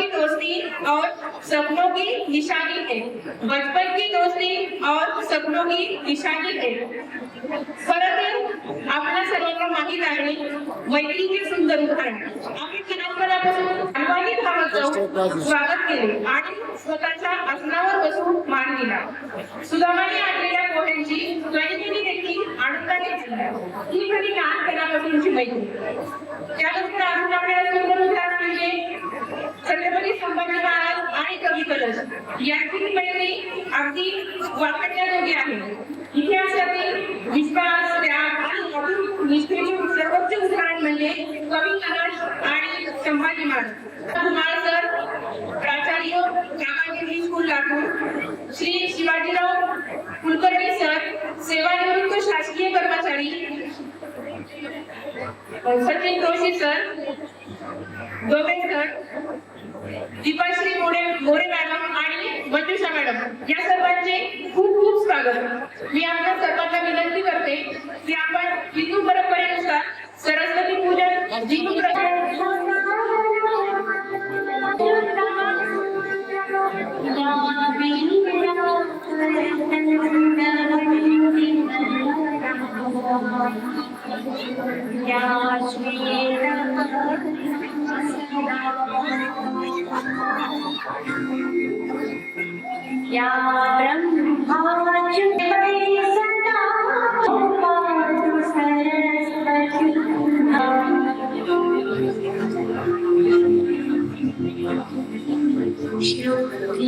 की दोस्ती और सपनों की निशानी है। बचपन की दोस्ती और सपनों की निशानी है। परंतु आपल्या सर्वांना माहित आहे मैत्रीचे सुंदर उदाहरण। आम्ही लहानपणापासून अन्वानी भावात जाऊन स्वागत केले आणि स्वतःच्या आसनावर बसून मान दिला। सुदामाने आणलेल्या पोह्यांची वैदिनी देखील आनंदाने खाल्ली। ही खरी लहानपणापासूनची मैत्री। त्यानंतर अजून आपल्याला सुंदर उदाहरण म्हणजे छत्रपती संभाजी महाराज आणि कवी कलश यांची मैत्री अगदी वाखाणण्याजोगी आहे। इतिहासातील विश्वास, त्याग आणि अतूट निष्ठेचे सर्वोच्च उदाहरण म्हणजे कवी कलश आणि संभाजी महाराज। सर, प्राचार्य कामागिरी स्कूल लातूर, श्री शिवाजीराव कुलकर्णी सर, सेवानिवृत्त शासकीय कर्मचारी, Sachin Joshi sir, गोमे sir, Deepashri More madam आणि मंजुषा मॅडम या सर्वांचे खूप खूप स्वागत। मी आपल्या सर्वांना विनंती करते की आपण हिंदू परंपरेनुसार सरस्वती पूजन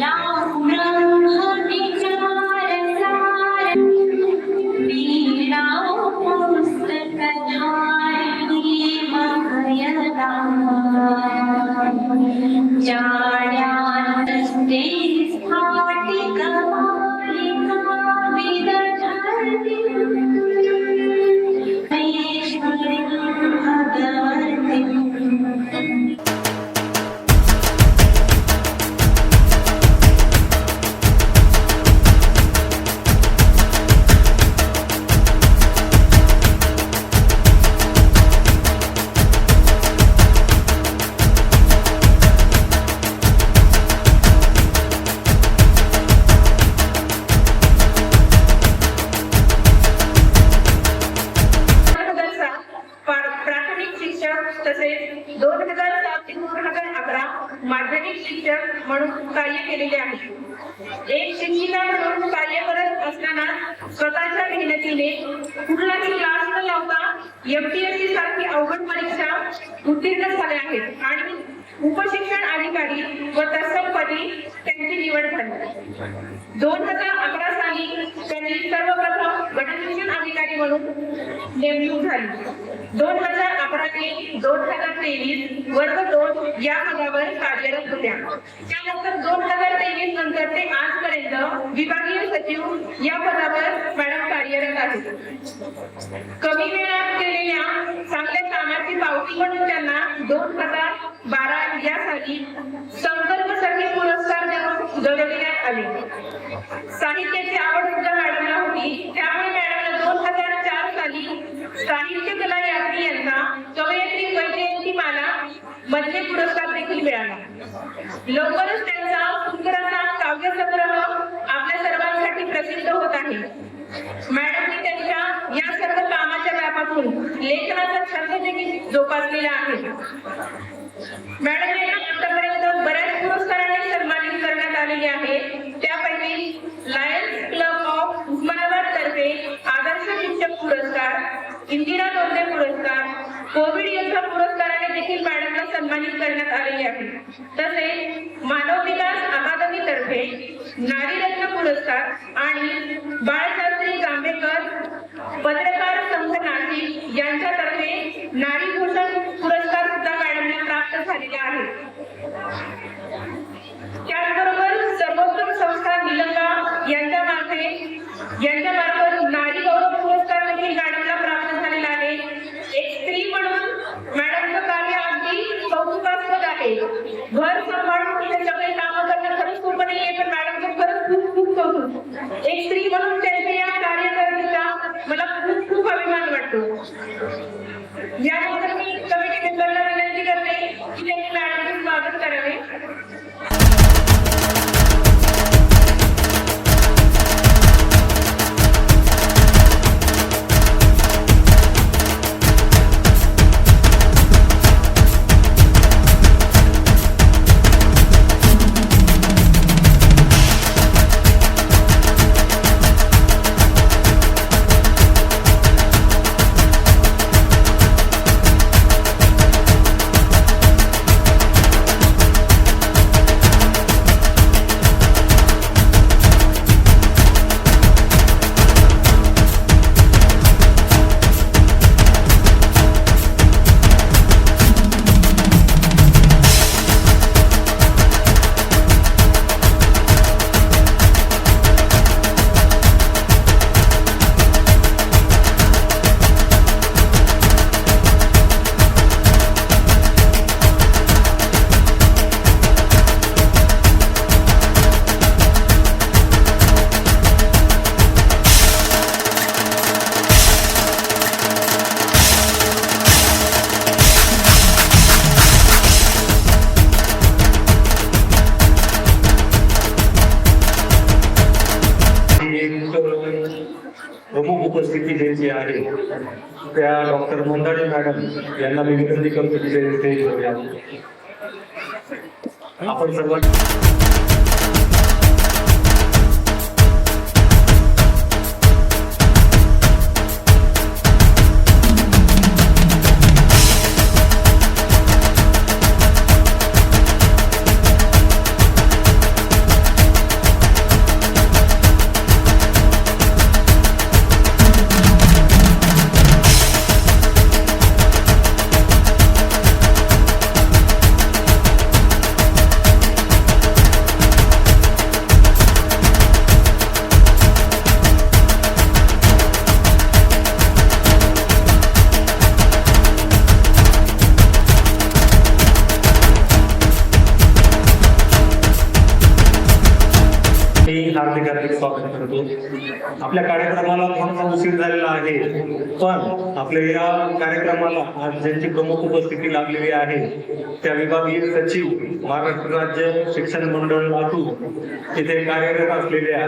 या माध्यमिक शिक्षक म्हणून कार्य केलेले आहे। एक शिक्षिका म्हणून कार्य करत असताना स्वतःच्या मेहनतीने कुठलाही क्लास न लावता एमपीएससी सारखी अवघड परीक्षा उत्तीर्ण झाले आहेत आणि उपशिक्षण अधिकारी व तत्समपदी त्यांची निवड झाली। 2011 साली त्यांनी सर्वप्रथम गटशिक्षण अधिकारी म्हणून नेमणूक झाली। 2011 ते 2023 वर्ग 2 या पदावर कार्यरत होत्या। त्यानंतर 2023 नंतर ते आजपर्यंत विभागीय सचिव या पदावर मॅडम कार्यरत आहेत। कमी वेळात केलेल्या चांगल्या कामाची पावती म्हणून त्यांना 2012 या साली संकल्पसाठी पुरस्कार देऊन गौरविण्यात आले। साहित्याची आवड सुद्धा मॅडमला होती, त्यामुळे मॅडमला 2004 साली साहित्य कला यात्री यांचा कवयित्री वैजयंतीमाला मध्ये पुरस्कार देखील मिळाला। लवकरच त्यांचा सुंदर असा काव्यसंग्रह आपल्या सर्वांसाठी प्रसिद्ध होत आहे। मॅडमने त्यांच्या या सर्व कामाच्या व्यापातून लेखनाचा छंद देखील जोपासलेला आहे। मॅडम यांना आतापर्यंत बऱ्याच पुरस्कारांनी सन्मानित करण्यात आलेले आहे। त्यापैकी लायन्स क्लब ऑफ उस्मानाबाद तर्फे आदर्श शिक्षक पुरस्कार, इंदिरा नोंदे पुरस्कार, कोविड योद्धा पुरस्काराने देखील मॅडमला सन्मानित करण्यात आलेले आहे। तसेच मानव विकास अकादमी तर्फे नारीरत्न पुरस्कार आणि बाळशास्त्री जांभेकर पत्रकार संघ नाशिक यांच्यातर्फे नारी भूषण पुरस्कार सुद्धा मॅडमला प्राप्त झालेला आहे। त्याचबरोबर सर्वोत्तम संस्था निलंगा यांच्यामार्फत नारी गौरव पुरस्कार देखील मॅडमला प्राप्त झालेला आहे। एक स्त्री म्हणून मॅडमचं कार्य अगदी कौतुकास्पद आहे। घर सांभाळून तिथे सगळे कामं करणं खरंच खूप नाहीये, पण मॅडमचं खरंच खूप खूप कौतुक। एक स्त्री म्हणून त्यांच्या या कार्यकर्त्याचा मला खूप खूप अभिमान वाटतो। यानंतर मी कमिटी मेंबरला विनंती करते की त्यांनी मॅडमचे स्वागत करावे। प्रमुख उपस्थिती ज्यांची आहे त्या डॉक्टर मंदाडे मॅडम यांना मी विनंती करतो की ते स्टेजवर यावं. आपण सर्वांनी हार्दिक हार्दिक स्वागत करतो. आपल्या कार्यक्रमाला थोडासा उशीर झालेला आहे, पण आपल्या या कार्यक्रमाला आज ज्यांची प्रमुख उपस्थिती लाभलेली आहे त्या विभागीय सचिव महाराष्ट्र राज्य शिक्षण मंडळ लातूर इथे कार्यरत असलेल्या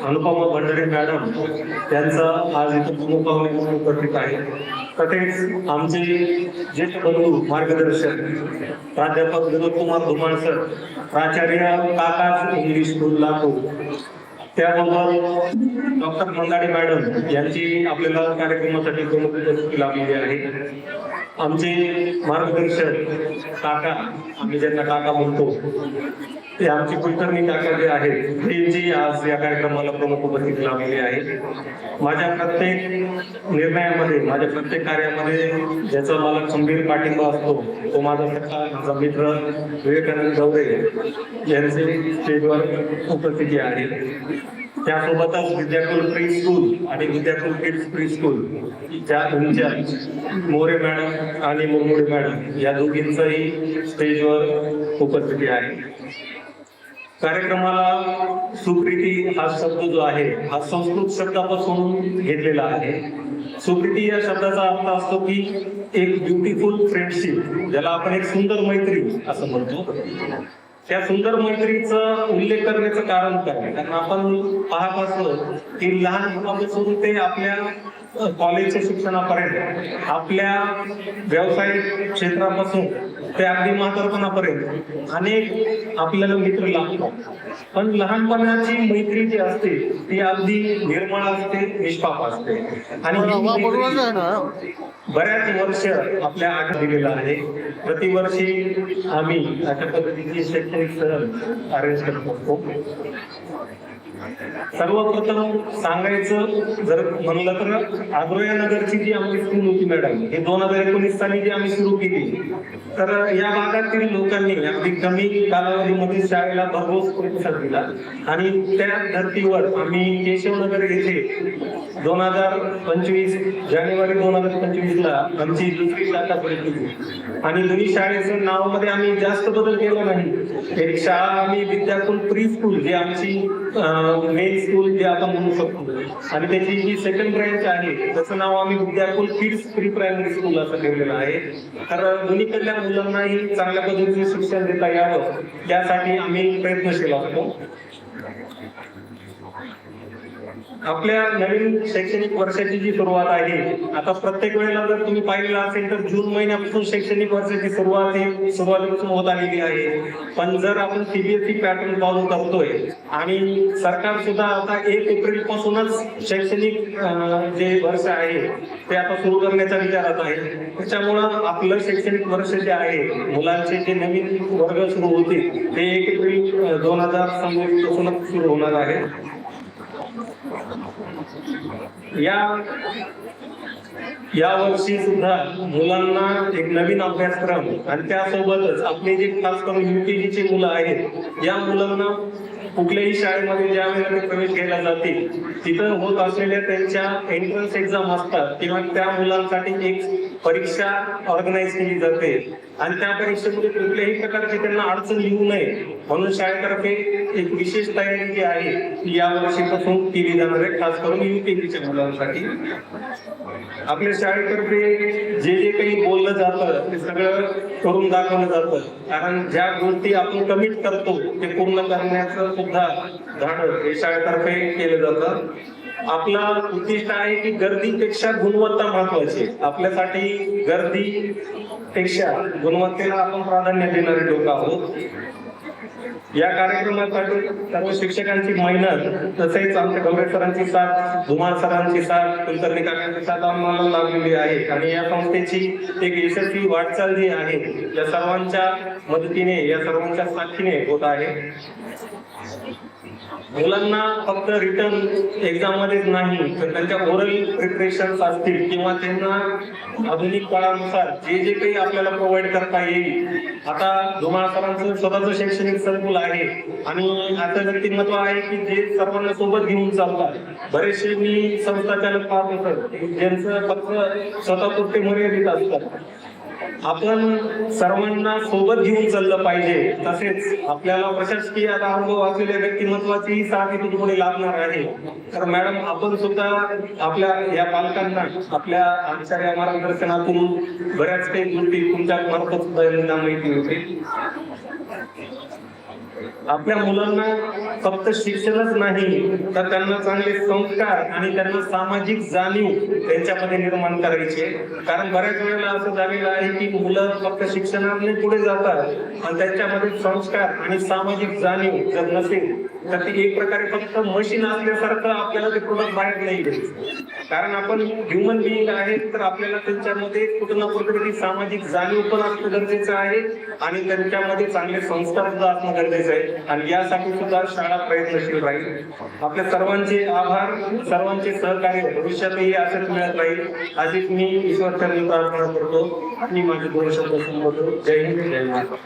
अनुपमा भंडारे मॅडम यांचा आज इथे प्रमुख पाहुणे म्हणून उपस्थित आहे. तसेच आमचे ज्येष्ठ बंधू मार्गदर्शक प्राध्यापक विनोद कुमार धुमाळ सर, प्राचार्य काकास इंग्लिश स्कूल लातूर, त्याबरोबर डॉक्टर मंदाडे मॅडम यांची आपल्याला कार्यक्रमासाठी प्रमुख उपस्थिती लाभलेली आहे. आमचे मार्गदर्शक काका, आम्ही ज्यांना काका म्हणतो, ते आमची कुलकर्णी काका जे आहेत त्यांची आज या कार्यक्रमाला प्रमुख उपस्थिती लाभलेली आहे. माझ्या प्रत्येक निर्णयामध्ये, माझ्या प्रत्येक कार्यामध्ये ज्याचा मला खंबीर पाठिंबा असतो तो माझा सखा, माझा मित्र विवेकानंद गवरे यांचे स्टेजवर उपस्थिती आहे. त्यासोबतच विद्याकुल प्री स्कूल आणि विद्याकुल किड्स प्री स्कूल त्या इंचार्ज मोरे मॅडम आणि मुरमुडे मॅडम या दोघींचाही स्टेजवर उपस्थिती आहे. कार्यक्रमाला सुप्रीती हा शब्द जो आहे हा संस्कृत शब्दापासून घेतलेला आहे. सुप्रीती या शब्दाचा अर्थ असतो की एक ब्युटिफुल फ्रेंडशिप, ज्याला आपण एक सुंदर मैत्री असं म्हणतो. त्या सुंदर मैत्रीचा उल्लेख करण्याचं कारण काय? कारण आपण पाहत असतो की लहानपणापासून ते आपल्या कॉलेजच्या शिक्षणापर्यंत, आपल्या व्यावसायिक क्षेत्रापासून ते अगदी म्हातारपणापर्यंत अनेक आपल्याला मित्र लागतात. पण लहानपणाची मैत्री जी असते ती अगदी निर्मळ असते, निष्पाप असते आणि बऱ्याच वर्ष आपल्या आठ दिलेला आहे. प्रतिवर्षी आम्ही अशा पद्धतीची शैक्षणिक सहल अरेंज करत असतो. सर्वप्रथम सांगायचं जर म्हणलं तर आग्रोया नगरची जी आमची स्कूल होती मॅडम, हे 2019 साली जी आम्ही सुरू केली, तर या भागातील लोकांनी अगदी कमी कालावधीमध्ये शाळेला भरघोस प्रतिसाद दिला आणि त्या धर्तीवर आम्ही केशवनगर येथे 2025 जानेवारी 2025 ला आमची दुसरी शाखा सुरू केली. आणि दोन्ही शाळेचं नावामध्ये आम्ही जास्त बदल केला नाही. एक शाळा आम्ही विद्याकुल प्री स्कूल जी आमची मेन स्कूल जे आपण म्हणू शकतो, आणि त्याची जी सेकंड ब्रँच आहे त्याचं नाव आम्ही Vidyakul kids pre primary school असं ठेवलेलं आहे. तर दोन्हीकडल्या मुलांनाही चांगल्या पद्धतीने शिक्षण देता यावं यासाठी आम्ही प्रयत्नशील असतो. आपल्या नवीन शैक्षणिक वर्षाची जी सुरुवात आहे, आता प्रत्येक वेळेला जर तुम्ही पाहिलेलं असेल तर जून महिन्यापासून शैक्षणिक वर्षाची सुरुवातीपासून होत आलेली आहे. पण जर आपण सीबीएसई पॅटर्न फॉलो करतोय आणि सरकार सुद्धा आता 1 एप्रिल पासूनच शैक्षणिक जे वर्ष आहे ते आता सुरू करण्याचा विचारात आहे. त्याच्यामुळं आपलं शैक्षणिक वर्ष जे आहे, मुलांचे जे नवीन वर्ग सुरू होतील ते 1 एप्रिल 2026 पासूनच सुरू होणार आहे. या वर्षी सुद्धा मुलांना एक नवीन अभ्यासक्रम आणि त्यासोबतच आपले जे खास करून युकेजीचे मुलं आहेत, या मुलांना कुठल्याही शाळेमध्ये ज्या वेळेला ते प्रवेश घ्यायला जातील तिथं होत असलेल्या त्यांच्या एंट्रन्स एक्झाम असतात किंवा त्या मुलांसाठी एक परीक्षा ऑर्गनाईज केली जाते आणि त्या परीक्षेमध्ये कुठल्याही प्रकारची त्यांना अडचण येऊ नये म्हणून शाळेतर्फे एक विशेष तयारी जी आहे ती या वर्षीपासून केली जाणार आहे, खास करून युकेजीच्या मुलांसाठी. आपल्या शाळेतर्फे जे जे काही बोललं जातं ते सगळं करून दाखवलं जातं, कारण ज्या गोष्टी आपण कमिट करतो ते पूर्ण करण्याचं सुद्धा धाडस हे शाळेतर्फे केलं जातं. आपला उद्दिष्ट आहे की गर्दीपेक्षा गुणवत्ता महत्वाची आहे. आपल्यासाठी गर्दीपेक्षा गुणवत्तेला आपण प्राधान्य देणारे लोक आहोत. या कार्यक्रमासाठी सर्व शिक्षकांची मेहनत, तसेच आमच्या गौरे सरांची साथ, धुमाळ सरांची साथ, कुलकर्णी काकांची साथ आम्हाला लाभलेली आहे. आणि या संस्थेची एक यशस्वी वाटचाल जी आहे या सर्वांच्या मदतीने, या सर्वांच्या साथीने होत आहे. मुलांना फक्त रिटर्न एक्झाम मध्येच नाही तर त्यांच्या ओरल प्रिपरेशन असतील किंवा त्यांना आधुनिक काळानुसार जे जे काही आपल्याला प्रोव्हाइड करता येईल. आता धुमाळ सरांचं स्वतःचं शैक्षणिक संकुल आहे आणि असं व्यक्तिमत्व आहे की जे सर्वांना सोबत घेऊन चालतात. बरेचसे मी संस्था चालक पाहत होतो ज्यांचं फक्त स्वतःपुरते मर्यादित असतात. आपण सर्वांना सोबत घेऊन चाललं पाहिजे. तसेच आपल्याला प्रशासकीय आता अनुभव असलेल्या व्यक्तिमत्वाची साथ इथून पुढे लाभणार आहे. तर मॅडम, आपण सुद्धा आपल्या या पालकांना आमच्या या मार्गदर्शनातून बऱ्याच काही गोष्टी तुमच्या मार्फत सुद्धा यांना माहिती होती. आपल्या मुलांना फक्त शिक्षणच नाही तर त्यांना चांगले संस्कार आणि त्यांना सामाजिक जाणीव त्यांच्यामध्ये निर्माण करायचे. कारण बऱ्याच वेळेला असं झालेलं आहे की मुलं फक्त शिक्षणाने पुढे जातात आणि त्यांच्यामध्ये संस्कार आणि सामाजिक जाणीव जर नसेल तर ती एक प्रकारे फक्त मशीन असल्यासारखं आपल्याला ते प्रोडक्ट बाहेर नाही घ्यायचं. कारण आपण ह्युमन बिईंग आहेत तर आपल्याला त्यांच्यामध्ये कुठं ना कुठेतरी सामाजिक जाणीव पण असणं गरजेचं आहे आणि त्यांच्यामध्ये चांगले संस्कार सुद्धा असणं गरजेचं आहे. आणि यासाठी सुद्धा शाळा प्रयत्नशील राहील. आपल्या सर्वांचे आभार, सर्वांचे सहकार्य भविष्यातही असंच मिळत राहील अशीच मी ईश्वरचरणी प्रार्थना करतो आणि माझे 2 शब्द संबोधतो. जय हिंद, जय महाराष्ट्र.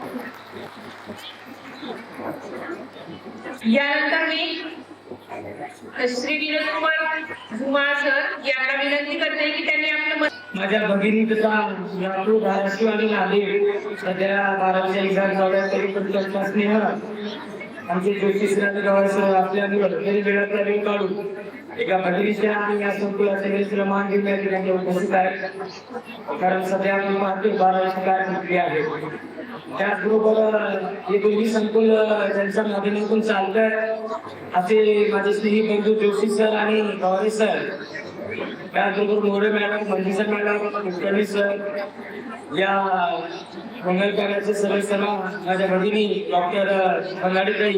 यानंतर मी श्री विनोद कुमार धुमाळ सर यांना विनंती करते की त्यांनी आपलं माझ्या भगिनीचा लातूर धाराशिव आणि नांदेड सध्या 12च्या एक्झाम चालू तरी पण त्यांचा स्नेह आमचे जोशी सरांनी गावासह आपल्या वेळातला वेळ काढून एका भगिनीच्या आणि या संकुलाच्या वेळेला मान घेण्यासाठी त्यांच्या उपस्थित आहेत. कारण सध्या आपण पाहतो 12ची काय प्रक्रिया आहे. त्याचबरोबर हे दोन्ही संकुल ज्यांच्या माध्यमातून चालतात असे माझे स्नेही बंधू जोशी सर आणि गवारे सर, त्याचबरोबर मोरे मॅडम, मंजुषा मॅडम, कुलकर्णी सर, या मंगलकार्याचे सदस्य माझ्या भगिनी डॉक्टर बंगाडीताई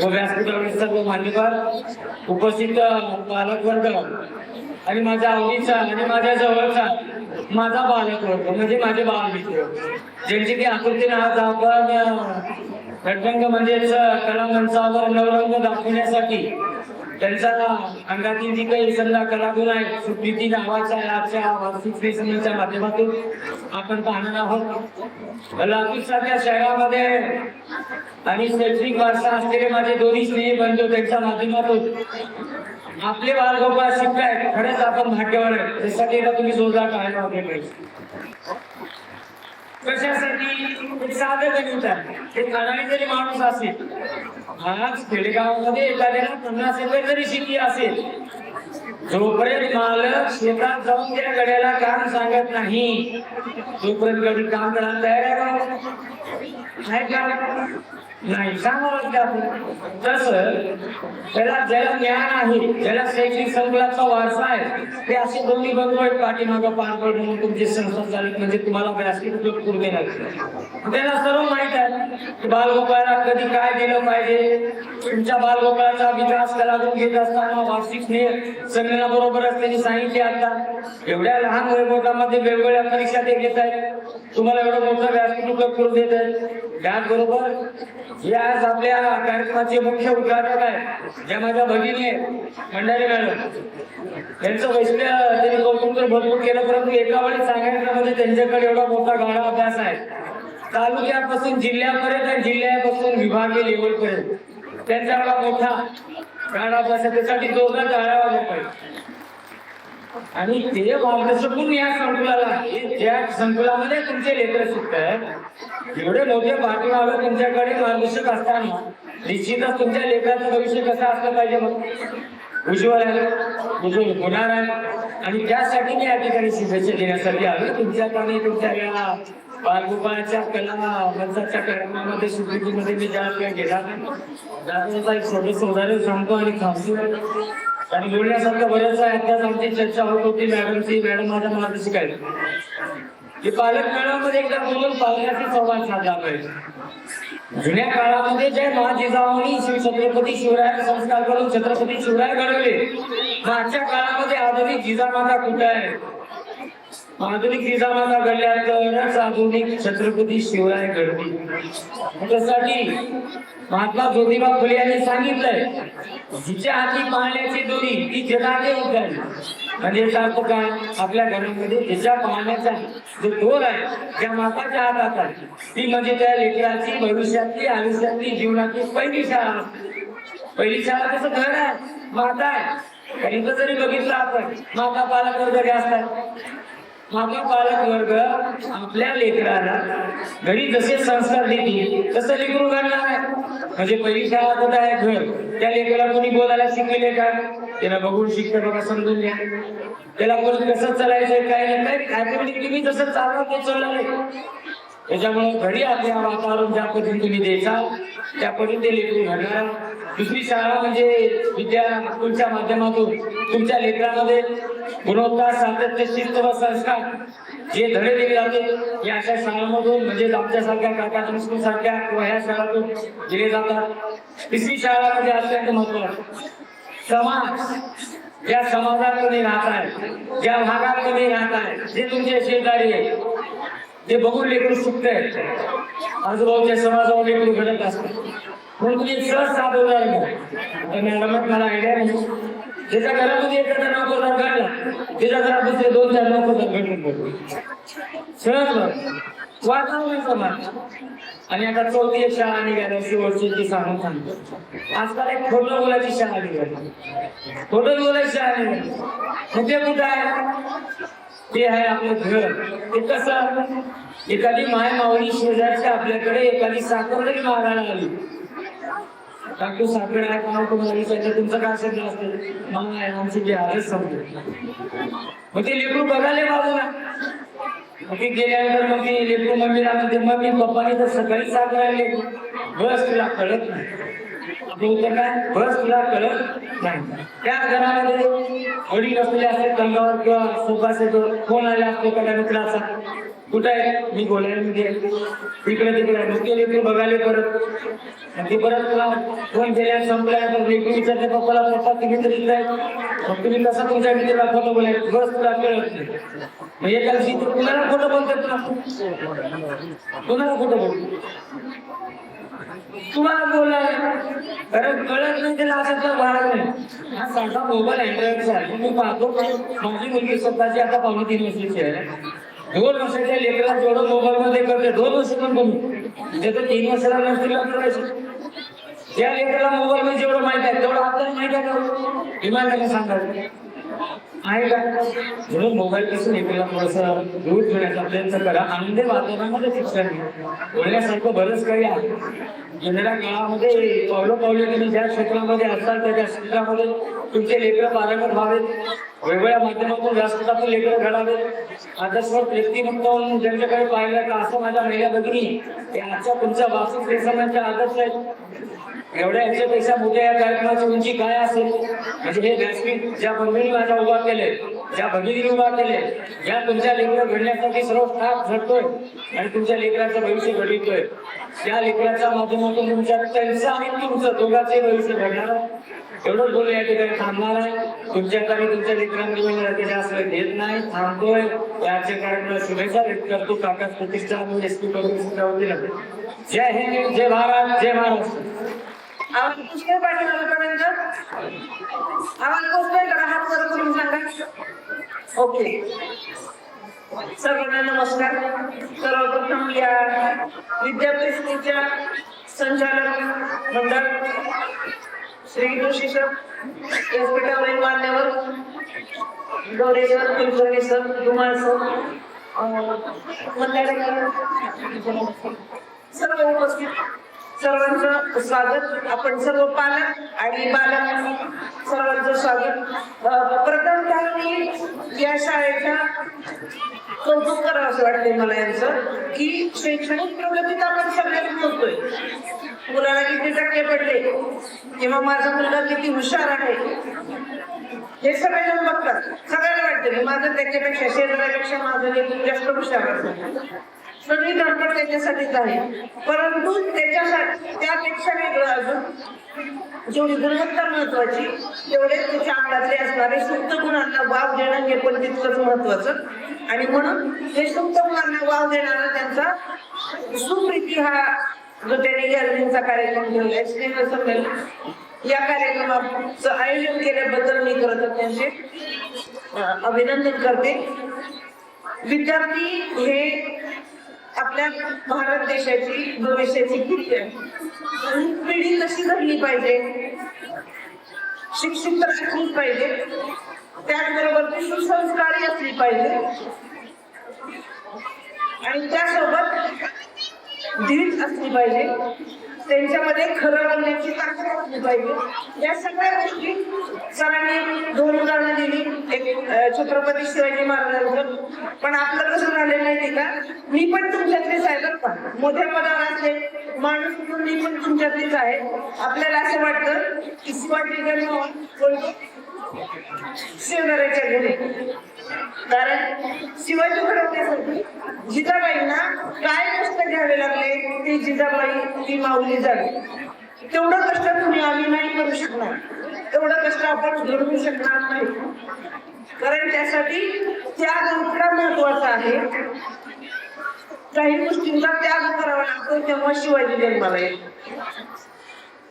व व्यासपीठावरील सर्व मान्यवर, उपस्थित पालकवर्ग आणि माझ्या आवडीचा आणि माझ्या जवळचा माझा बालकवर्ग म्हणजे माझे बालमित्र, ज्यांची ती आकृतीने आज आपण रंग म्हणजेच कला मंचावर नवरंग दाखवण्यासाठी त्यांचा अंगातील जी काही समजा कलागुण आहे सुप्रीती नावाच्या आजच्या वार्षिक स्नेहसंमेलनाच्या माध्यमातून आपण पाहणार आहोत. लातूर सारख्या शहरामध्ये आणि शैक्षणिक वारसा असलेले माझे दोन्ही स्नेही बंधू त्यांच्या माध्यमातून आपले बालगोपाळ शिकतायत. खरंच आपण भाग्यवान आहे. त्यासाठी तुम्ही जोरदार टाळ्या वाजवल्या पाहिजे. कशासाठी? एक साधं गणित आहे. एक अडाणी जरी माणूस असेल, आज खेडेगावामध्ये एखाद्याला 50 एकर जरी शेती असेल, जोपर्यंत मालक शेतात जाऊन त्या गड्याला काम सांगत नाही तोपर्यंत गडी काम करायला तयार आहे का? नाही, सांगावं लागतं आपण. तसं ज्याला ज्ञान आहे, ज्याला शैक्षणिक संकुलाचा वारसा आहे, ते असे दोन्ही बंधू आहेत पाठीमागं पारपड म्हणून तुमचे संस्था चालक म्हणजे तुम्हाला व्यासपीठ उपयोग करून देणार. त्यांना सर्व माहित आहे की बालगोपाळाला कधी काय दिलं पाहिजे. तुमच्या बालगोपाळाचा विकास कलागुण घेत असताना वार्षिक स्नेह संमेलनाबरोबरच त्यांनी सांगितले आता एवढ्या लहान वयोगटामध्ये वेगवेगळ्या परीक्षा ते घेत आहेत, तुम्हाला एवढं मोठं व्यासपीठ उपयोग करून देत आहेत. त्याचबरोबर हे आज आपल्या कार्यक्रमाचे मुख्य उद्घाटक आहे ज्या माझ्या भगिनी मंडारी मॅडम, त्यांचं वैशिष्ट्य त्यांनी कौतुक भरपूर केलं, परंतु एका वेळी सांगायचं म्हणजे त्यांच्याकडे एवढा मोठा गाढा अभ्यास आहे. तालुक्यापासून जिल्ह्यापर्यंत आणि जिल्ह्यापासून विभागीय लेवल पर्यंत त्यांचा एवढा मोठा गाढा अभ्यास आहे. त्यासाठी जोरदार टाळ्या वाजवल्या पाहिजे. आणि ते मार्गदर्शक या संकुलाला, ज्या संकुलामध्ये तुमचे लेकर शिकतात, एवढे मोठे पाठीमागे तुमच्याकडे मार्गदर्शक असताना निश्चितच तुमच्या लेकराचं भविष्य कसं असलं पाहिजे, मग उज्ज्वल आहे, उज्ज्वल होणार आहे. आणि त्यासाठी मी या ठिकाणी शुभेच्छा देण्यासाठी आलो. तुमच्याकडे तुमच्या या बालगोपाळाच्या कला मंचाच्या कार्यक्रमामध्ये सुट्टीमध्ये मी ज्या घेणार एक छोटंसं उदाहरण सांगतो आणि थांबतो. आणि बोलण्यासारखं बरंच आहे. आताच आमची चर्चा होत होती मॅडमची. मॅडम माझ्या मार्ग शिकायला की पालक मेळाव्यामध्ये एकदा बोलून पालकाशी संवाद साधला पाहिजे. जुन्या काळामध्ये जे महाजिजाऊंनी शिवछत्रपती शिवराय संस्कार करून छत्रपती शिवराय घडवले, आजच्या काळामध्ये आधुनिक जिजामाता कुठे आहे? आधुनिक जिजामाता घडल्यानंतरच आधुनिक छत्रपती शिवराय घडली. त्यासाठी महात्मा ज्योतिबा फुले यांनी सांगितलंय, जिच्या हाती पाहण्याची दोरी ती जगाने उद्याली. म्हणजे अर्थ काय? आपल्या घरामध्ये जिच्या पाहण्याचा जो दोर आहे, ज्या माताच्या हातात आहे, ती म्हणजे त्या लेकराची भविष्यातली आयुष्यातली जीवनातली पहिली शाळा. पहिली शाळा कसं घर आहे, माता आहे. आणि जरी बघितलं आपण, माता पालक वर्ग असतात. माता पालक वर्ग आपल्या लेकराला घरी जसे संस्कार देतील तसं लेकरू घडणार आहे. म्हणजे पहिली शाळा कुठं आहे? घर. त्या लेकराला कोणी बोलायला शिकले का? त्याला बघून शिकते बघा, समजून घ्या. त्याला कोणी कसं चालायचं काय नाही, काय तुम्ही जसं चालवा ते चालणार आहे. त्याच्यामुळे घरी आपल्या वातावरण ज्या पद्धतीने तुम्ही द्यायचा त्या पद्धतीने लेकरू घडणार. दुसरी शाळा म्हणजे विद्या स्कूलच्या माध्यमातून तुमच्या लेकरामध्ये गुणवत्ता, सातत्य, शिस्त व संस्कार जे धडे दिले जाते या अशा शाळांमधून म्हणजे आमच्यासारख्या काका स्कूल सारख्या किंवा ह्या शाळातून दिले जातात. तिसरी शाळा म्हणजे अत्यंत महत्वाची समाज. ज्या समाजात तुम्ही राहताय, ज्या भागात तुम्ही राहताय, जे तुमचे शेजारी आहे, ते बघून लेकरू शिकताय. आजूबाजूच्या समाजावर लेकरू घडत असतात. म्हणून तुम्ही सहज साधं उदाहरण घ्या. मॅडम मला आयडिया नाही, त्याच्या घरामध्ये एखादा नोकरदार घडला, त्याच्या घरात दुसरे 2-4 नोकरदार घडून सहज वातावरण समाज. आणि आता चौथी एक शाळा निघाली शिवची सांगून सांगतो. आजकाल एक खोटं बोलायची शाळा निघाली. खोटं बोलायची शाळा निघाली म्हणजे कुठं आहे? ते आहे आपलं घर. ते कसं? एखादी माय माऊली शेजारच्या आपल्याकडे एखादी साखर जरी मागायला आली, काकू साखर आहे का तुम्हाला विचारलं, तुमचं काय शब्द असते? माय आमची जे आरच समजत. मग ते लेकरू बघायला बाजूला. मग ते गेल्यानंतर मग ते लेकरू मम्मीला म्हणते, मम्मी पप्पाने तर सकाळी साखर आणली, बस तुला कळत नाही. काय? बस तुला कळत नाही. त्या घरामध्ये वडील असलेले असते कंगावर किंवा सोफासेवर फोन आला असतो एखाद्या मित्राचा, कुठं आहे? मी बोलायला तिकडे तिकडे. मग ते लेकरू बघायला परत ते परत तुला फोन केल्या संपल्यानंतर लेकरू विचारते पप्पाला, पप्पा तुम्ही तरी काय? मग तुम्ही कसं तुमच्या मित्राला खोटं बोलायचं? बस तुला कळत नाही. मग एका दिवशी कुणाला खोटं बोलतात? कुणाला खोटं बोलतो? तुम्हाला बोलाय कारण कळत नाही, त्याला असं बाळा नाही. हा साधा मोबाईल अँड्रॉइडचा आहे. मी पाहतो माझी मुलगी स्वतःची आता 3.5 वर्षाची आहे. 2 वर्षाच्या लेकराला जेवढं मोबाईल मध्ये करते 2 वर्ष पण कमी, त्याचं 3 वर्षाला नसतील करायचं. त्या लेकराला मोबाईल मध्ये जेवढं माहिती आहे तेवढं आपल्याला माहिती आहे का? इमानदारीने सांगायचं आहे का? म्हणून मोबाईल पासून लेकराला थोडंसं दूर ठेवण्याचा प्रयत्न करा. आनंदी वातावरणामध्ये शिक्षण बोलण्यासारखं बरंच काही आहे. येणाऱ्या काळामध्ये पावलोपावली तुम्ही ज्या क्षेत्रामध्ये असतात त्या क्षेत्रामध्ये तुमचे लेकरं पारंगत व्हावेत. वेगवेगळ्या माध्यमातून व्यासपीठातून लेकरं घडावेत. आदर्शवत व्यक्तिमत्व म्हणून ज्यांच्याकडे पाहिलं का असं माझ्या महिला भगिनी आजच्या तुमच्या वास्तू श्रेष्ठांच्या आदर्श आहेत. एवढ्या याच्यापेक्षा मोठ्या या कार्यक्रमाची उंची काय असेल? म्हणजे हे व्यासपीठ ज्या भगिनी माझ्या उभा केले, ज्या भगिनी उभा केले, ज्या तुमच्या लेकरं घडण्यासाठी सर्व स्टाफ झटतोय आणि तुमच्या लेकराचं भविष्य घडवितोय, त्या लेकराच्या माध्यमातून तुमच्या त्यांचं आणि तुमचं दोघांचे भविष्य घडणार. एवढंच बोलू या ठिकाणी थांबणार आहे. तुमच्यात आणि तुमच्या लेकरांमध्ये जास्त घेत नाही, थांबतोय. याच्या कार्यक्रमाला शुभेच्छा व्यक्त करतो. काका प्रतिष्ठान एसपी करून जय हिंद, जय भारत, जय महाराष्ट्र. आवाज पुष्कळ पाहिजे पर्यंत आवाज पोचतोय का? हात वर करून सांगा. ओके. सर्वांना नमस्कार. सर्वप्रथम या विद्यापीठाच्या संचालक मंडळ श्री जोशी सर, व्यासपीठावरील मान्यवर Gaure sir, Kulkarni sir, Dhumal sir, सर्व उपस्थित सर्वांचं स्वागत. आपण सर्व पालक आणि बालक सर्वांचं स्वागत. प्रथमतः मी या शाळेच्या कौतुक करावं असं वाटतंय मला यांचं की शैक्षणिक प्रगतीत आपण सगळ्यांनी बोलतोय. मुलाला किती टक्के पडले किंवा माझा मुलगा किती हुशार आहे हे सगळेजण बघतात, सगळ्यांना वाटतं की माझं त्याच्यापेक्षा शेजाऱ्यापेक्षा माझं लेकरू जास्त हुशार असेल. सगळी धडपड त्याच्यासाठीच आहे, परंतु त्याच्यासाठी त्यापेक्षा वेगळं अजून जेवढी गुणवत्ता महत्वाची तेवढे त्याच्या अंगातले असणारे सुप्त गुणांना वाव देणं हे पण तितकंच महत्वाचं. आणि म्हणून हे सुप्त गुणांना वाव देणारा त्यांचा सुप्रीती हा जो त्यांनी गॅलरीचा कार्यक्रम ठेवलाय स्नेहसंमेलन, या कार्यक्रमाचं आयोजन केल्याबद्दल मी खरं तर त्यांचे अभिनंदन करते. विद्यार्थी हे आपल्या भारत देशाची भविष्याची पिढी आहे. ही पिढी कशी घडली पाहिजे, शिक्षित तर असलीच पाहिजे, त्याचबरोबर ती सुसंस्कारी असली पाहिजे आणि त्यासोबत धीर असली पाहिजे, त्यांच्यामध्ये खरं बोलण्याची ताकद असली पाहिजे. या सगळ्या गोष्टी सरांनी 2 उदाहरणं दिली, एक छत्रपती शिवाजी महाराजांचं. पण आपलं कसं झालेलं माहिती का, मी पण तुमच्यातलीच आहे बरं का, मोठ्या पदावर असले माणूस म्हणून मी पण तुमच्यातलीच आहे. आपल्याला असं वाटतं की शिवाजी जन्म कोणतं शेजाऱ्याच्या घरी, कारण शिवाजी घडवण्यासाठी जिजाबाईंना काय कष्ट घ्यावे लागले, ती जिजाबाई ती माऊली झाली. तेवढं कष्ट तुम्ही आम्ही नाही करू शकणार, तेवढं कष्ट आपण घडवू शकणार नाही, कारण त्यासाठी त्याग इतका महत्वाचा आहे. काही गोष्टींचा त्याग करावा लागतो तेव्हा शिवाजी जन्माला येतो.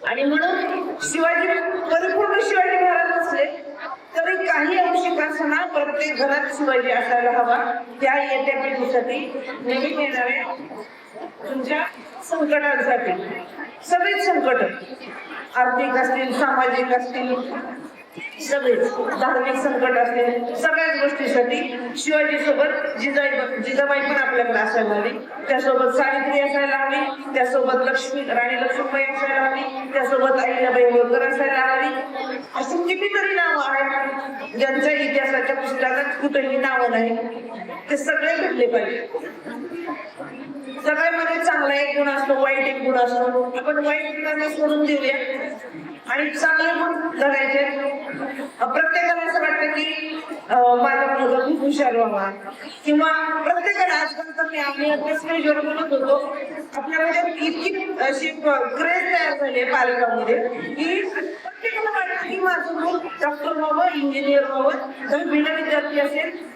आणि म्हणून शिवाजी परिपूर्ण शिवाजी महाराज असले तरी काही अंशी असताना प्रत्येक घरात शिवाजी असायला हवा. त्या येत्या पिढीसाठी नवीन येणाऱ्या तुमच्या संकटांसाठी, सगळीच संकट आर्थिक असतील, सामाजिक असतील, सगळेच धार्मिक संकट असतील, सगळ्याच गोष्टीसाठी शिवाजी सोबत जिजाबाई पण आपल्याकडे असायला हवी, त्यासोबत सावित्री असायला हवी, त्यासोबत राणी लक्ष्मीबाई असायला हवी, त्यासोबत अहिल्याबाई होळकर असायला हवी. अशी कितीतरी नावं आहेत ज्यांच्या इतिहासाच्या पुस्तकात कुठेही नावं नाही, ते सगळे भेटले पाहिजे. सगळ्यामध्ये चांगला एक गुण असतो, वाईट एक गुण असतो. आपण वाईट गुणांना सोडून देऊया आणि चांगले गुण धरायचे. प्रत्येकाला असं वाटतं की माझा मुलगा खूप हुशार व्हावा, किंवा प्रत्येकाला आजकाल तर आम्ही आपल्या स्टेजवर बोलत होतो, आपल्यामध्ये इतकी अशी क्रेज तयार झाली पालकांमध्ये की प्रत्येकाला वाटतं की माझं मूल डॉक्टर व्हावं, इंजिनियर व्हावं. जर बिना विद्यार्थी असेल,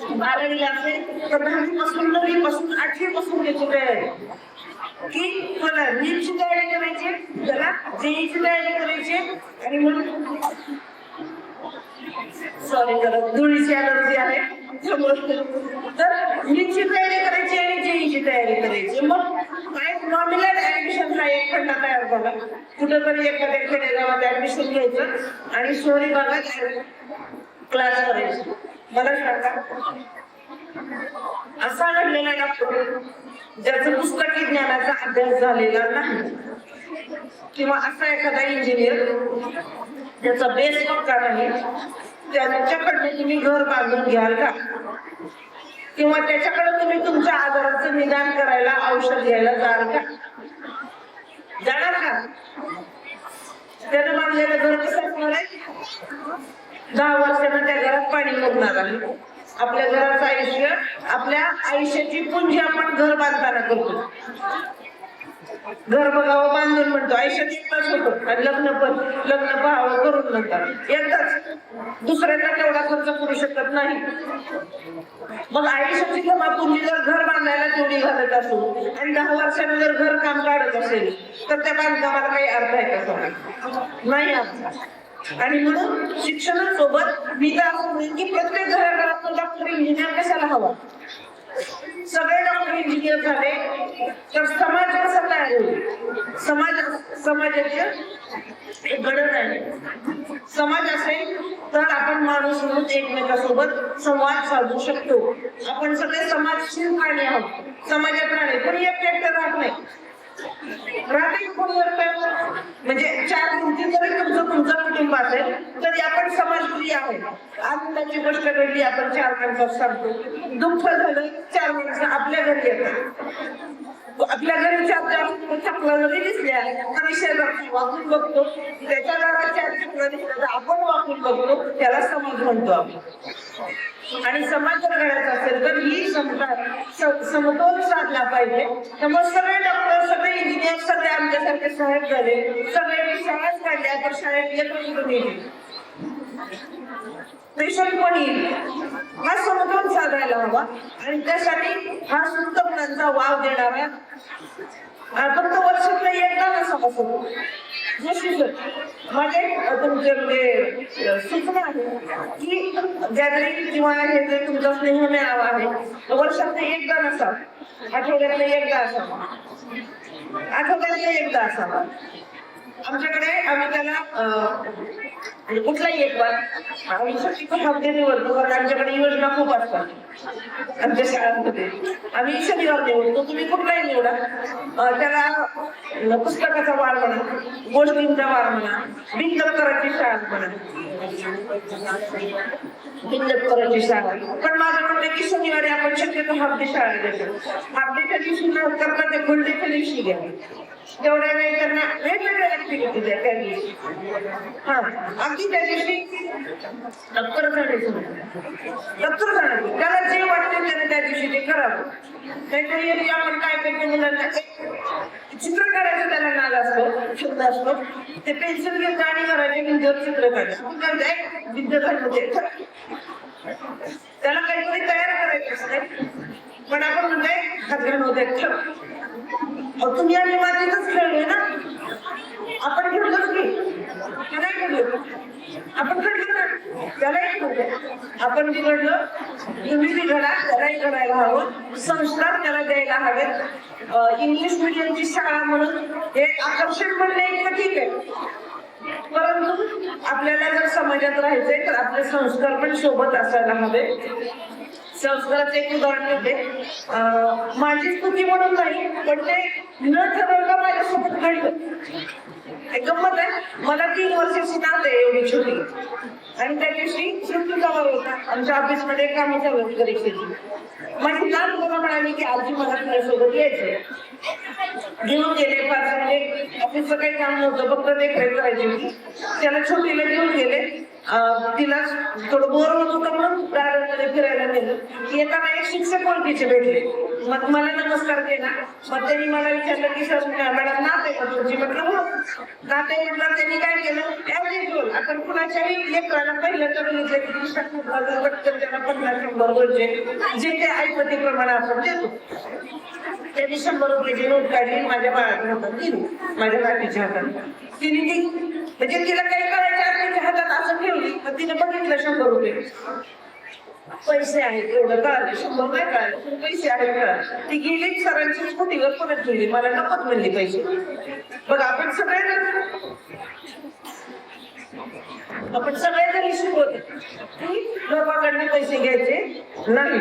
12वीला असेल तर 10वीपासून 9वीपासून 8वीपासून त्याची तयारी की मला नीटची तयारी करायची, त्याला जेईची तयारी करायची. आणि म्हणून सॉरी जरा धुळीची अलर्जी आहे तर नीटची तयारी करायची आणि जेईची तयारी करायची. मग काय नॉमिनल ऍडमिशनचा एक खंडा तयार झाला, कुठेतरी एखाद्या खेडेगावात ऍडमिशन घ्यायचं आणि शहरी भागात क्लास करायचे. मला सांगा, असा घडलेला डॉक्टर ज्याचं पुस्तकी ज्ञानाचा अभ्यास झालेला नाही, किंवा असा एखादा इंजिनियर ज्याचा बेस पक्का नाही, त्याच्याकडनं तुम्ही घर बांधून घ्याल का? किंवा त्याच्याकडे तुम्ही तुमच्या आजाराचं निदान करायला औषध घ्यायला जाल का? जाणार का? त्यानं बांधलेलं घर कसं असणार आहे? 10 वर्षानं त्या घरात पाणी मुरणार आहे. आपल्या घराचं आयुष्य, आपल्या आयुष्याची पुंजी आपण घर बांधताना करतो. घर बघावं बांधून म्हणतो, आयुष्यात एकटाच होतो आणि लग्न पाहावं करून नंतर एकदाच, दुसऱ्यांना तेवढा खर्च करू शकत नाही. मग आयुष्याची जमापुंजी जर घर बांधायला तेवढी घालत असू आणि 10 वर्षांनी जर घर काम काढत असेल तर त्या बांधकामाला काही अर्थ आहे का? नाही अर्थ. आणि म्हणून शिक्षणासोबत मी तर असं म्हणेन की प्रत्येक घराघरात डॉक्टर इंजिनियर कशाला हवा? सगळे डॉक्टर इंजिनियर झाले तर समाज कसा तयार होईल? समाजाची एक गरज आहे. समाज असेल तर आपण माणूस म्हणून एकमेकांसोबत संवाद साधू शकतो. आपण सगळे समाजशील प्राणी आहोत, समाजात राहणे. कोणी एकटं राहत नाही, राहते कोणी एकटं, म्हणजे 4 भिंती जरी तुमचं कुटुंब असेल तरी आपण समाजप्रिय आहोत. आनंदाची गोष्ट घडली आपण 4 माणसात सांगतो, दुःख झालं 4 माणसं आपल्या घरी येतात. आपल्या घरी चार चपला जरी दिसल्या तरी शेजारची वाकून बघतो, त्याच्या घरात चार चपला दिसल्या तर आपण वाकून बघतो, त्याला समाज म्हणतो आपण. आणि समाज जर घडायचा असेल तर ही समतोल साधला पाहिजे. त्यामुळे सगळे डॉक्टर, सगळे इंजिनियर, सगळे आमच्यासारखे साहेब झाले, सगळे शाळाच काढल्या तर शाळेत येतो येईल, पेशंट पण येईल. हा समतोल साधायला हवा आणि त्यासाठी हा सुप्त गुणांचा वाव देणारा फक्त वर्षातला एकदा नसावा असतो. माझे तुमचे म्हणजे सूचना आहे की गॅदरिंग किंवा हे जे तुमचा स्नेह मेळावा आहे वर्षातला एकदा नसावा, आठवड्यातला एकदा असावा, आठवड्यातला एकदा असावा. आमच्याकडे आम्ही त्याला कुठलाही एक वार आम्ही हप्ते निवडतो, कारण आमच्याकडे योजना खूप असतात आमच्या शाळांमध्ये. आम्ही शनिवार निवडतो, तुम्ही कुठलाही निवडा. त्याला पुस्तकाचा वार म्हणा, गोष्टींचा वार म्हणा, बिंदकराची शाळा म्हणा, बिंदकराची शाळा. पण माझं म्हणणं आहे की शनिवारी आपण शक्यतो हाफ डे शाळा देतो. हाफ डेच्या दिवशी न करता ते फुल डेच्या दिवशी घ्या. तेवढ्या वेळ त्यांना वेगवेगळ्या ऍक्टिव्हिटी द्या त्या दिवशी. हा अगदी त्या दिवशी दप्तर जाण्याचं त्याला जे वाटते त्याने त्या दिवशी ते करावं. नाहीतरी आपण काय करतो, मुलांना चित्र काढायचं त्याला नाद असतो, छंद असतो, ते पेन्सिल घेऊन आणि करायचे भिंतीवर चित्र काढायचं, भिंत घालमध्ये त्याला काहीतरी तयार करायचं असते. पण आपण म्हणतोय हात घालवते तुम्ही आम्ही मातीतच खेळलोय ना, आपण खेळलोच की नाही खेळलो, आपण खेळलो ना, त्यालाही खेळलो. आपण बिघडलं तुम्ही बिघडा, त्यालाही घडायला हवं, संस्कार त्याला द्यायला हवेत. इंग्लिश मिडियमची शाळा म्हणून हे आकर्षण म्हणणे इतकं ठीक आहे, परंतु आपल्याला जर समाजात राहायचंय तर आपले संस्कार पण सोबत असायला हवे. संस्काराचं एक उदाहरण देते. माझी स्तुती म्हणून नाही, पण ते न ठरवता माझ्यासोबत घडलं. एक गंमत आहे, मला 3 वर्षाची नात आहे एवढी छोटी, आणि त्या दिवशी सुट्टीचा होता आमच्या ऑफिसमध्ये कामं चालू होती परीक्षेची. माझी नात मला म्हणाली की आजी मला तुझ्यासोबत यायचंय. घेऊन गेले, पाच म्हणजे ऑफिसचं काही काम नव्हतं, फक्त देखरेख करायची होती. त्याला छोटीला घेऊन गेले, तिला थोडं बोर होत होतं म्हणून गार्डनमध्ये फिरायला नेलं. येताना एक शिक्षक ओळखीचे भेटले, मग मला नमस्कार केला. मग त्यांनी मला विचारलं की सर मॅडम नात आहे का तुझी? म्हटलं हो नात आहे. म्हटलं त्यांनी काय केलं, ऍव्हरेज आपण कुणाच्याही लेकराला पहिलं तर घेतलं की पटकन त्याला 50-100 बोलचे जे ते ऐपतीप्रमाणे आपण देतो. त्यांनी 100 रुपयाची नोट काढली, माझ्या बाळाच्या हातात दिली, माझ्या नातीच्या हातात. तिने ती म्हणजे तिला काही करायच्या तिच्या हातात असं ठेवली, तर तिने बघितलं 100 रुपये पैसे आहेत, एवढं कळालं. 100 नाही कळालं, पण पैसे आहेत कळालं. ती गेली सरांची स्कूटीवर परत गेली, मला नकोच म्हणली पैसे. बघ आपण सगळ्यांना शिकवतो की लोकांकडनं पैसे घ्यायचे नाही.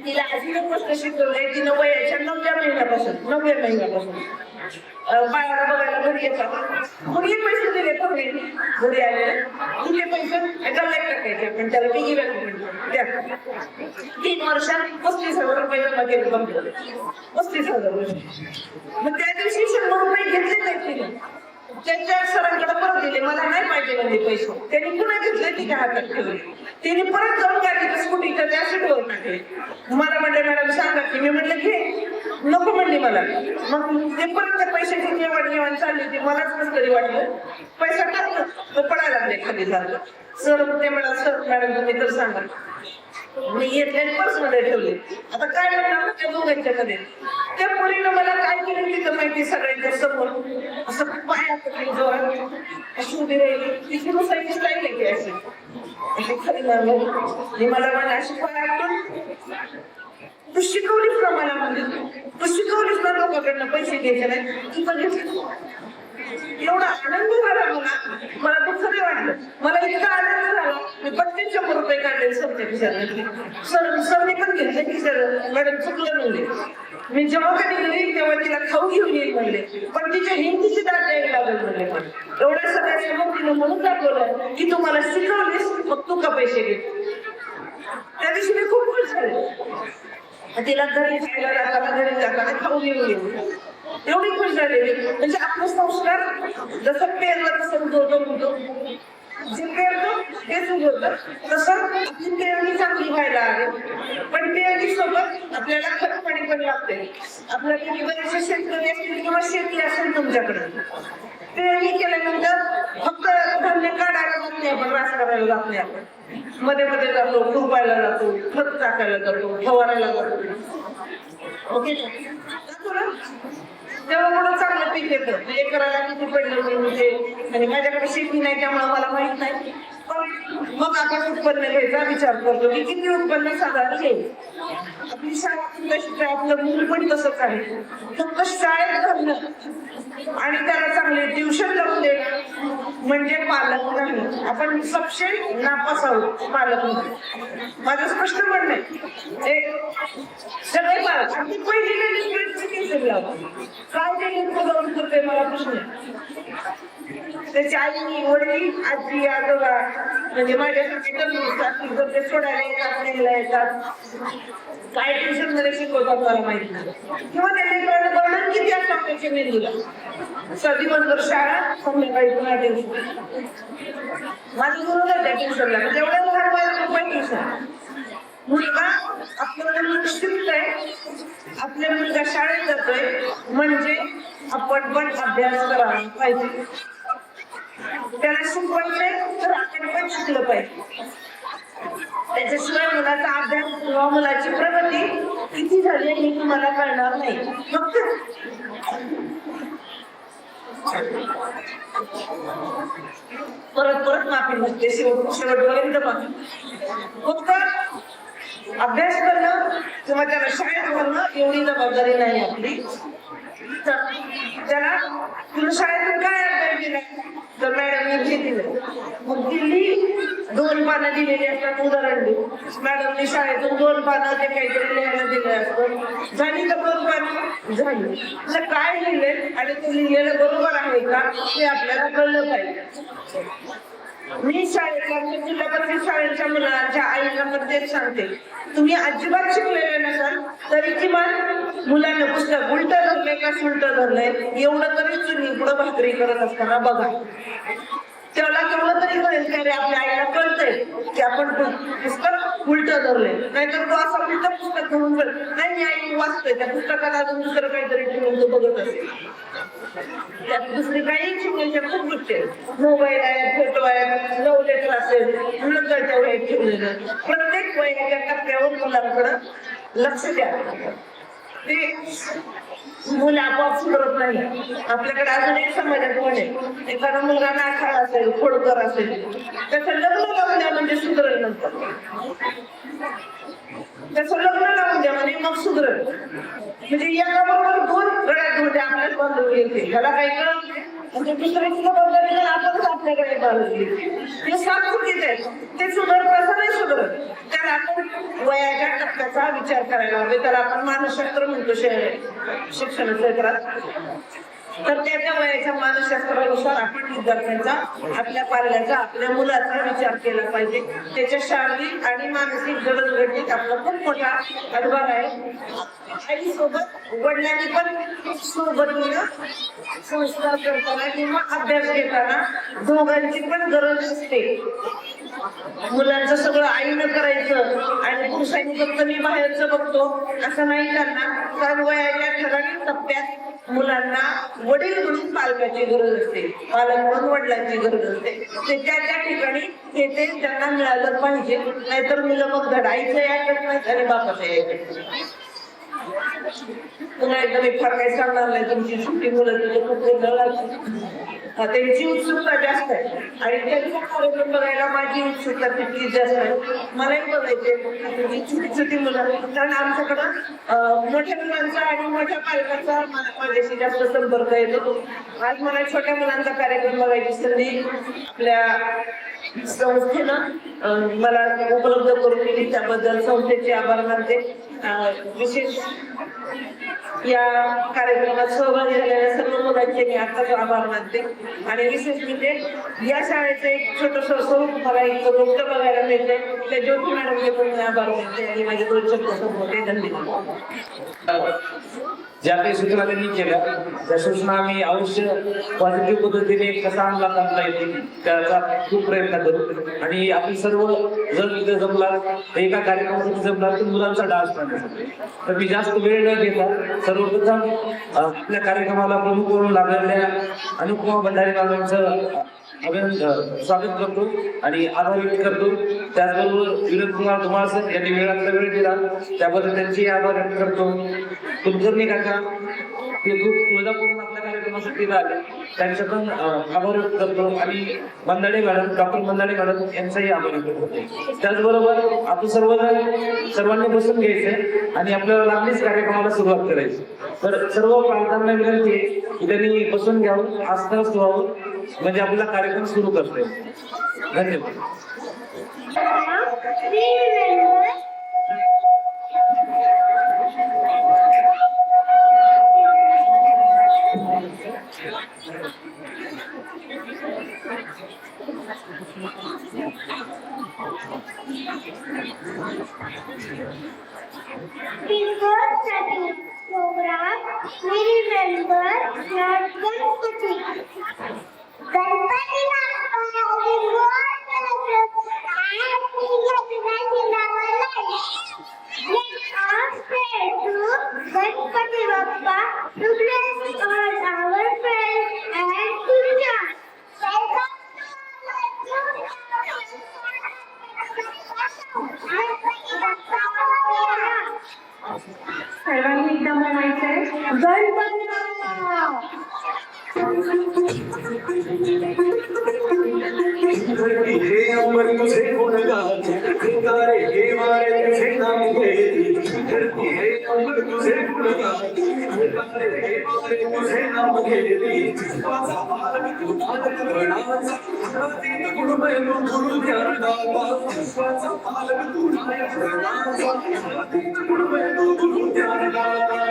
तिला अजून एक गोष्ट शिकवलंय, ती 9व्या महिन्यापासून बाळाला बघायला घरी येतात. कुणी पैसे दिले तर घरी आले कुठे पैसे कलेक्ट टाकायचे, पण त्याला पिगी बँक द्या. 3 वर्षात 35,000 रुपये जमा केले, 35,000 रुपये. मग त्या दिवशी 100 रुपये घेतले नाही तिने, त्यांच्या सरांकडे परत दिले. मला नाही पाहिजे म्हणजे पैसे. त्यांनी पुन्हा घेतले, तिच्या हातात ठेवले. तिने परत जाऊन गाडीच्या स्कूटीच्या त्या सीटवर टाकले. मला म्हणले मॅडम सांगा की. मी म्हटलं घे, नको म्हणली मला. मग ते परत त्या पैशाची निवड चालली होती. मलाच कसं तरी वाटलं, पैसा टाकलं तर पडायला लागले खाली झालं. सर ते म्हणा सर मॅडम तुम्ही तर सांगा. मी घेतले पर्स मध्ये ठेवले. आता काय म्हणणार त्या दोघांच्या मध्ये. त्या पोरीनं मला काय केलं तिथं माहिती, सगळ्यांच्या समोर असं पायात जोरात अशी उभी राहिली. तिची बसायची स्टाईल आहे अशी अशी खरी मारली. मला मला अशी पायातून तू शिकवलीस ना मला, म्हणजे तू शिकवलीस ना लोकांकडनं पैसे घ्यायचे नाही, तू पण घेतलं. एवढा आनंद झाला मला दुःख नाही वाटलं. मला इतका आनंद झाला, मी 2500 रुपये काढले सरच्या खिशात. सरने पण घेतले की सर मॅडम चुकलं म्हणले. मी जेव्हा कधी येईल तेव्हा तिला खाऊ घेऊन येईल म्हणले, पण तिच्या हिंदीची दाद द्यायला लागेल म्हणले. पण एवढ्या सगळ्या तिनं म्हणून दाखवलं की तू मला शिकवलीस, मग तू का पैसे घे. त्या दिवशी मी खूप खुश झाले. तिला घरी खायला जाताना घरी जाताना खाऊ घेऊन गेली. एवढी खुश झालेली. म्हणजे आपलं संस्कार जसं पेरलं तसं उगवतो, जे पेरतो तेच उगवतं. तसं आपली पेरणी चांगली व्हायला हवी. पण पेरणी सोबत आपल्याला खत पाणी पण लागते. आपल्याकडे बरेचसे शेतकरी असतील किंवा शेती असेल तुमच्याकडे, पेरणी केल्यानंतर फक्त धान्य काढायला जात नाही, आपण रास करायला जात नाही. आपण मध्ये मध्ये जातो, खुरपायला जातो, खत टाकायला जातो, फवारायला जातो. ओके तेव्हा कुठं चांगलं पीक येतं. एकराला किती पडलं म्हणजे, आणि माझ्याकडे शेती नाही त्यामुळे मला माहित नाही. पण मग आपण उत्पन्न घ्यायचा विचार करतो की किती उत्पन्न साधारण घेईल. आपली शाळा तशीच आहे, आपलं मूल पण तसंच आहे. फक्त शाळेत घालणं आणि त्याला चांगले ट्युशन लावून देणं म्हणजे पालक नाही. आपण सबसे नापास आहोत पालक म्हणून. माझं स्पष्ट म्हणणं आहे. सगळे पालक अगदी पहिली काय ते जाऊन करते मला प्रश्न. त्याची आई वडील आजी आजोबा म्हणजे माझ्यासाठी तर ते सोडायला येतात, न्यायला येतात. काय ट्युशन मध्ये शिकवतात मला माहिती नाही. किंवा त्यांनी वर्णन किती असतात त्याच्या मेंदूला. दिवसभर शाळा, संध्याकाळी पुन्हा ट्युशन. माझं गुरु त्या ट्युशनला एवढ्या लहान वयात ट्युशन. मुलगा आपलं मुलं शिकतंय, आपल्या मुलगा शाळेत जातोय म्हणजे आपण पण अभ्यास करायला पाहिजे. त्याला शिकवायचंय तर आपण पण शिकलं पाहिजे. त्याच्याशिवाय मुलाचा अभ्यास किंवा मुलाची प्रगती किती झाली हे तुम्हाला कळणार नाही. फक्त परत परत माफी नसते, शेवटपर्यंत माफी. फक्त अभ्यास करणं किंवा त्याला शाळेत घालणं एवढी जबाबदारी नाही आपली. त्याला तुला शाळेतून काय अभ्यास दिला तर मॅडमने हे दिलं, मग दिल्ली 2 पानं दिलेली असतात. उदाहरण देऊ, मॅडमने शाळेतून 2 पानं ते काहीतरी लिहायला दिले असतं. झाली का 2 पानं? झाली. तुला काय लिहिलंय आणि ते लिहिलेलं बरोबर आहे का ते आपल्याला कळलं पाहिजे. मी शाळेला जिल्हा परिषद शाळेच्या मुलांच्या आईला पण तेच सांगते, तुम्ही अजिबात शिकलेले नसाल तरी किमान मुलांना पुस्तक उलट धरलंय का सुलट धरलंय एवढं तरी तुम्ही पुढं भाकरी करत असताना बघा. त्याला केवढं तरी कळेल का रे, आपल्या आईला कळतंय की आपण पुस्तक उलट धरलंय. नाहीतर तो असं उलट पुस्तक धरून नाही, मी आई वाचतोय त्या पुस्तकात अजून दुसरं काहीतरी ठेवून तो बघत असेल. त्यात दुसरी काही शिकण्याच्या खूप गोष्टी आहेत. मोबाईल आहे, फोटो आहे, लव लेटर असेल, नंतरच्या वयात ठेवलेलं. प्रत्येक वयाच्या टप्प्यावर मुलांकडं लक्ष द्या. ते मुलं आपोआप सुधरत नाही. आपल्याकडे अजून एक समाजात म्हण आहे, एखादा मुलगा नाखाळ असेल, खोडकर असेल, त्याचं लग्न लावून द्या म्हणजे सुधरेल. नंतर त्याचं लग्न लावून द्या म्हणजे मग सुधरेल. म्हणजे एकाबरोबर 2 गळ्यात धोटे आपल्याला बांधून येते. ह्याला काही कळत नाही म्हणजे दुसऱ्याची जबाबदारी आपणच आपल्याकडे बांधली. हे साफ चुकीचं आहे. ते सुधरत असं नाही सुधरत. त्याला आपण वयाच्या टप्प्याचा विचार करायला हवे. त्याला आपण मानसशास्त्र म्हणतो शिक्षण क्षेत्रात. तर त्या वयाच्या मानसशास्त्रानुसार आपण विद्यार्थ्यांचा, आपल्या पाल्याचा, आपल्या मुलाचा विचार केला पाहिजे. त्याच्या शारीरिक आणि मानसिक जडणघडणीत आपला खूप मोठा हातभार आहे. आईसोबत वडिलांनी पण सोबतीनं संस्कार करताना किंवा अभ्यास घेताना दोघांची पण गरज असते. मुलांचं सगळं आईनं करायचं आणि पुरुषांनी फक्त मी बाहेरचं बघतो असं नाही करणार. कारण वयाच्या ठराविक टप्प्यात मुलांना वडील म्हणून पालकाची गरज असते, पालक म्हणून वडिलांची गरज असते. ते त्या ठिकाणी ते त्यांना मिळालं पाहिजे. नाहीतर मुलं मग घडायचं ऐकत नाहीत आणि बापाचं ऐकत नाही. पुन्हा एकदा मी फार काही सांगणार नाही. तुमची सुट्टी मुलं तुझे खूप त्यांची उत्सुकता जास्त आहे आणि त्यांचा कार्यक्रम बघायला माझी उत्सुकता तितकी जास्त आहे. मलाही बघायचे छोटी छोटी मुलं. कारण आमच्याकडं मोठ्या मुलांचा आणि मोठ्या पालकांचा माझ्याशी जास्त संपर्क येतो. आज मला छोट्या मुलांचा कार्यक्रम बघायची संधी आपल्या संस्थेनं मला उपलब्ध करून दिली. त्याबद्दल संस्थेचे आभार मानते. विशेष या कार्यक्रमात सहभागी झालेल्या सर्व त्यांचे मी आत्ताच आभार मानते. आणि विशेष म्हणजे या शाळेचं एक छोटंसं स्वरूप मला इतकं मोठं बघायला मिळतं. त्या ज्योती मॅडमचे पण मी आभार मानते आणि माझे 2 शब्द संपवते. धन्यवाद. ज्या काही सूचना त्यांनी केल्या त्या सूचना आम्ही अवश्य पॉझिटिव्ह पद्धतीने कसा अंमलात आणता येतील त्याचा खूप प्रयत्न करू. आणि आपण सर्व जर इथे जमला एका कार्यक्रमासाठी जमला तर मुलांचा डान्स करण्यासाठी. तर मी जास्त वेळ न घेता सर्वप्रथम आपल्या कार्यक्रमाला प्रमुख म्हणून लागलेल्या अनुपमा भंडारी मॅडमचं स्वागत करतो आणि आभार व्यक्त करतो. त्याचबरोबर विनोद कुमार धुमाळ सर यांनी वेळ दिला त्याबद्दल त्यांचे आभार व्यक्त करतो. कुलकर्णी काका ते खूप तुळजापूरून आपल्या कार्यक्रमासाठी आले त्यांचं पण आभार व्यक्त करतो. आणि Mandade madam doctor Mandade madam यांचाही आभार व्यक्त करतो. त्याचबरोबर आपण सर्वांनी बसून घ्यायचं आणि आपल्याला लागलीच कार्यक्रमाला सुरुवात करायची. तर सर्व पालकांना विनंती आहे की त्यांनी बसून घ्यावं, आस्था व्हावं, म्हणजे आपला कार्यक्रम सुरू करतोय. धन्यवाद. Program, we remember Lord Ganpati. Ganpati Bappa is born and he has met in our life. Let us pray to Ganpati Bappa to bless all our friends and children. Welcome to Ganpati Bappa. सर्वांनी एकदा म्हणायचंय गणपती बाप्पा. हे अंबर तुझे गुण गाते तारे हे मारे तुझे नाम घेती. हे अंबर तुझे गुण गाते तारे हे मारे तुझे नाम घेती. वाचा बालक तुझे प्रणाम तीन गुण में गुरु ध्यान दाता. वाचा बालक तुझे प्रणाम तीन गुण में गुरु ध्यान दाता.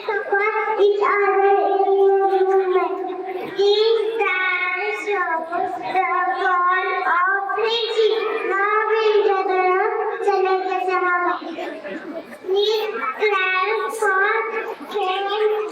Support each other in movement. These dance shows the bond of friendship. Love each other. चले कैसे हवा? These claps for change and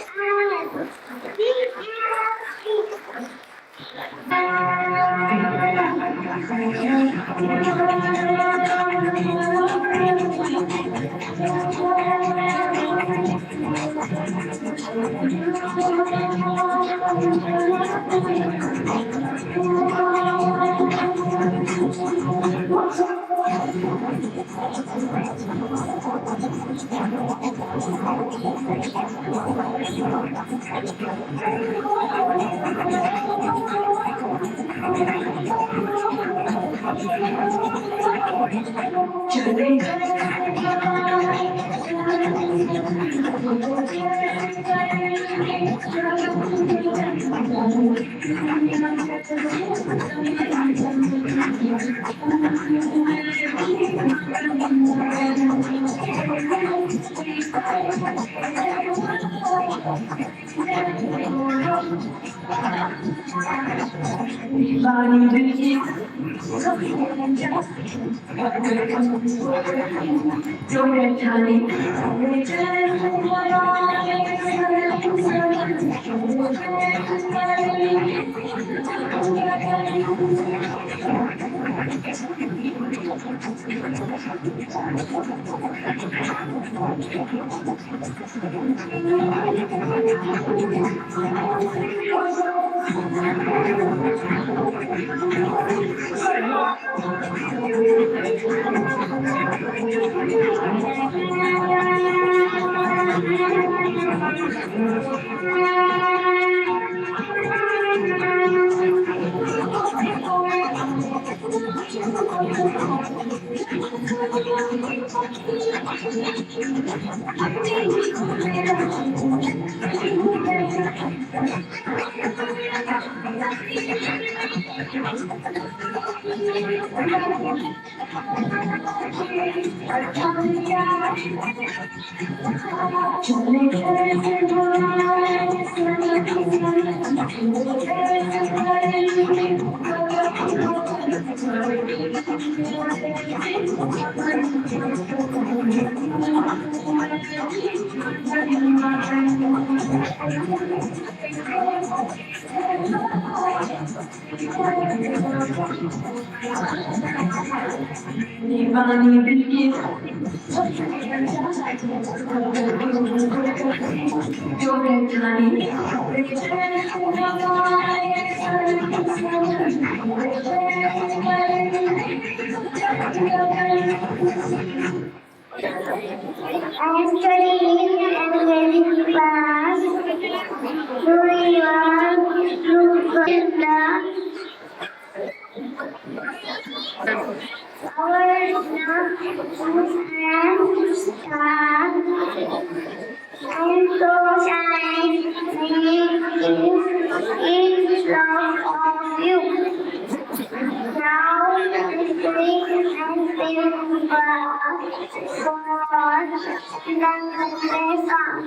I'm studying and very fast. Do you want to go to the our star? I'm so shy in front of you. Now I'm sitting and feeling bad for the lesson.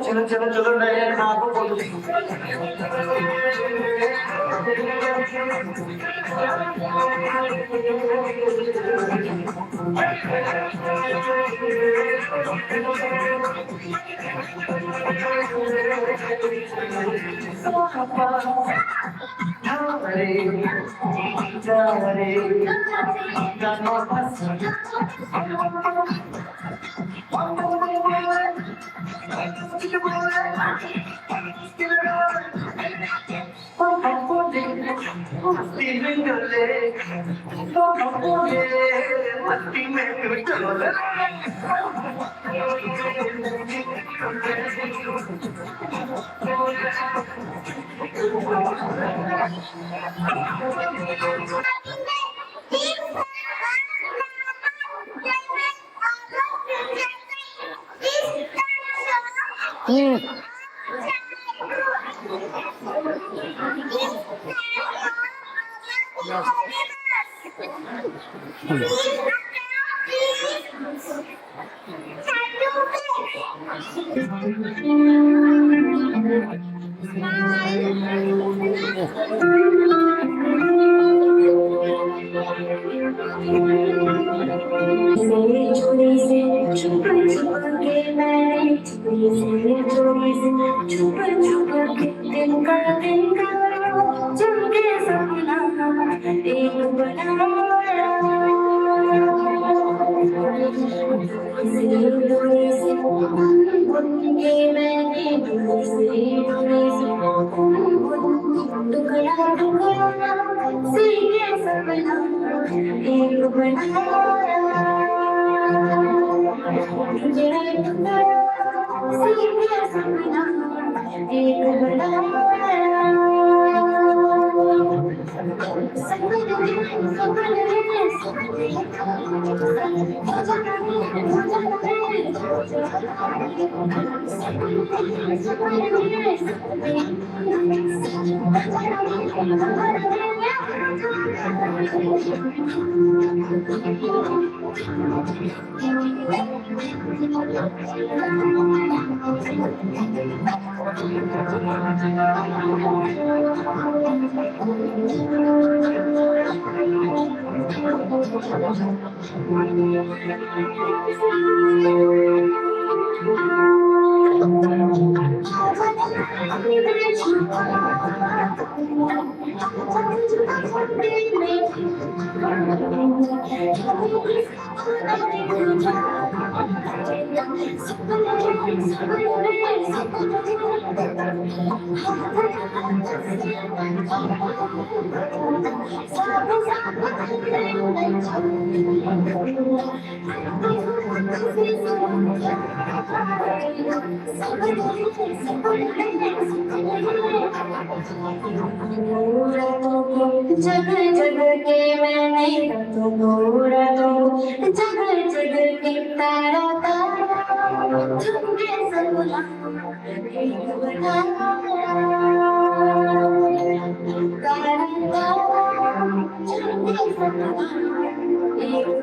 चलो चलो चलो नया आपको बोल Thank you. जग जग के मैंने तो गोरा तो जग जग के तारा तारा तुमने सपना एक बनाया तारा तारा तुमने सपना एक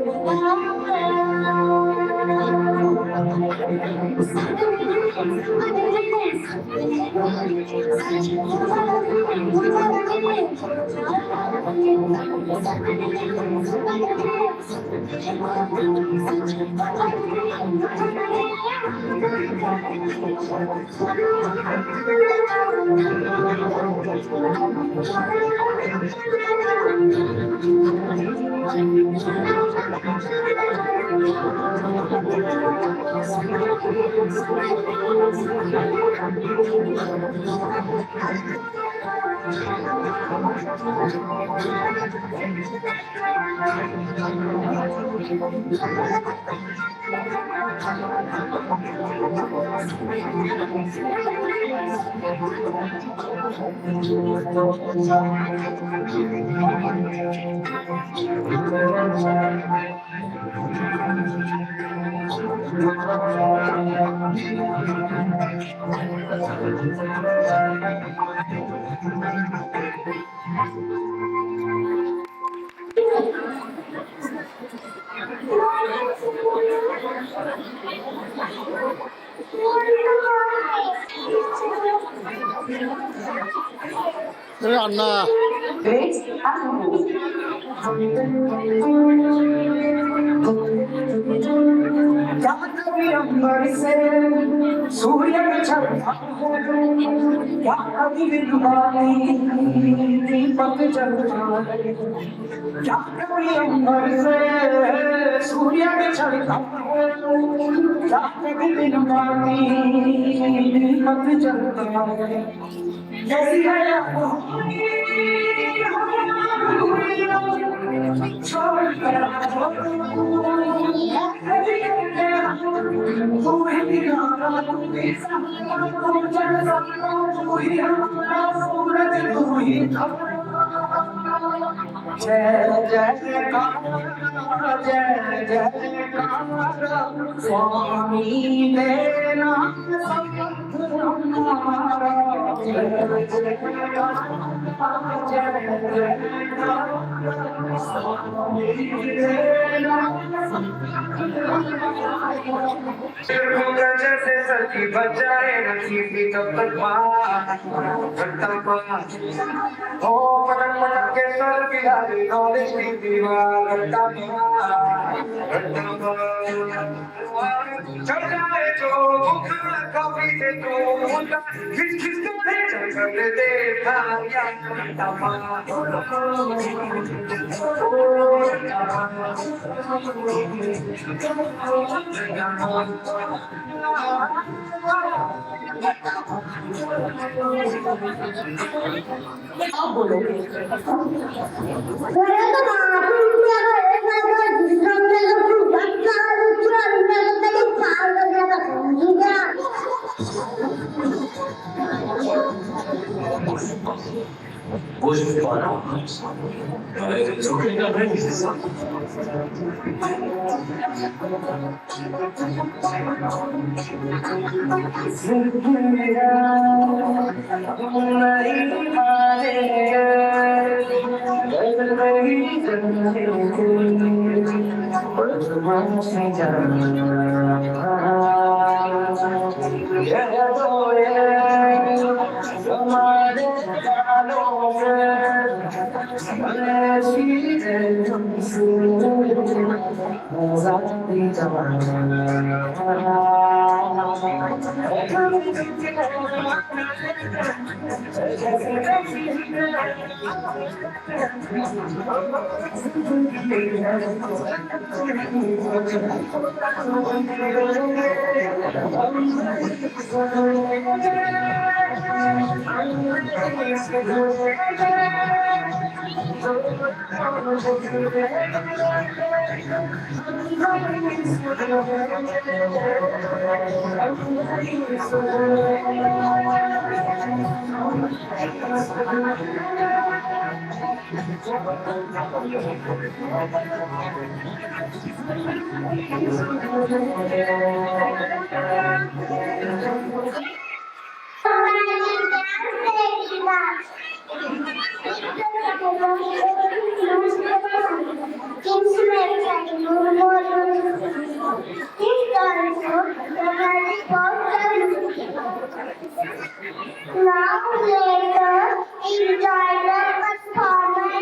अण्णा अंबर से सूर्य चढ़ता है क्या कभी दिलवानी दीपक जलता है क्या कभी अंबर से सूर्य चढ़ता है क्या कभी दिलवानी दीपक जलता है कैसी है छोड़ कर जय जयकार जय जयकार स्वामी देना हमारा जय जयकार जय जयकार स्वामी देना जैसे सची बचाए नसीबी तब तक ओ पटक पटक के सर बिहारी नॉलेज की दीवार चढ़ जाए जो बुखार कभी से तो खिस खिस कर देखा पुष्प Now later enjoy the performance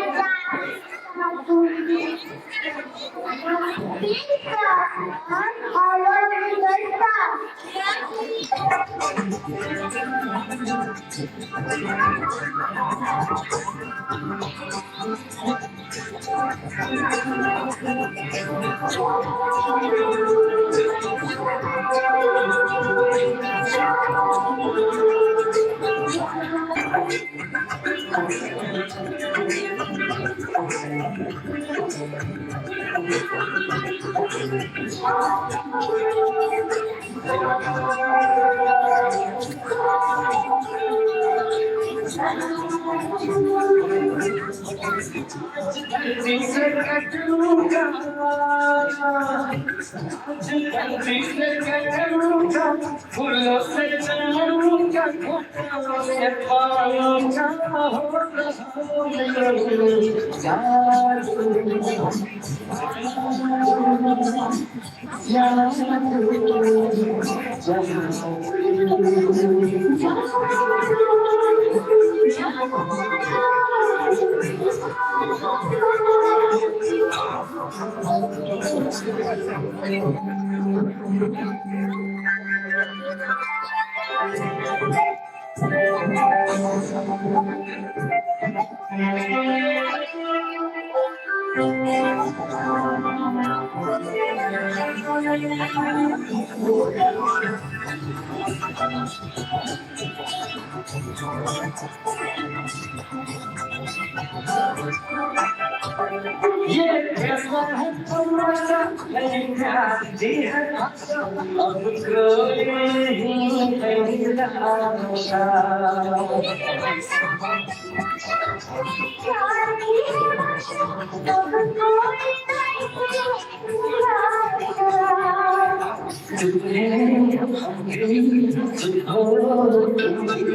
all over the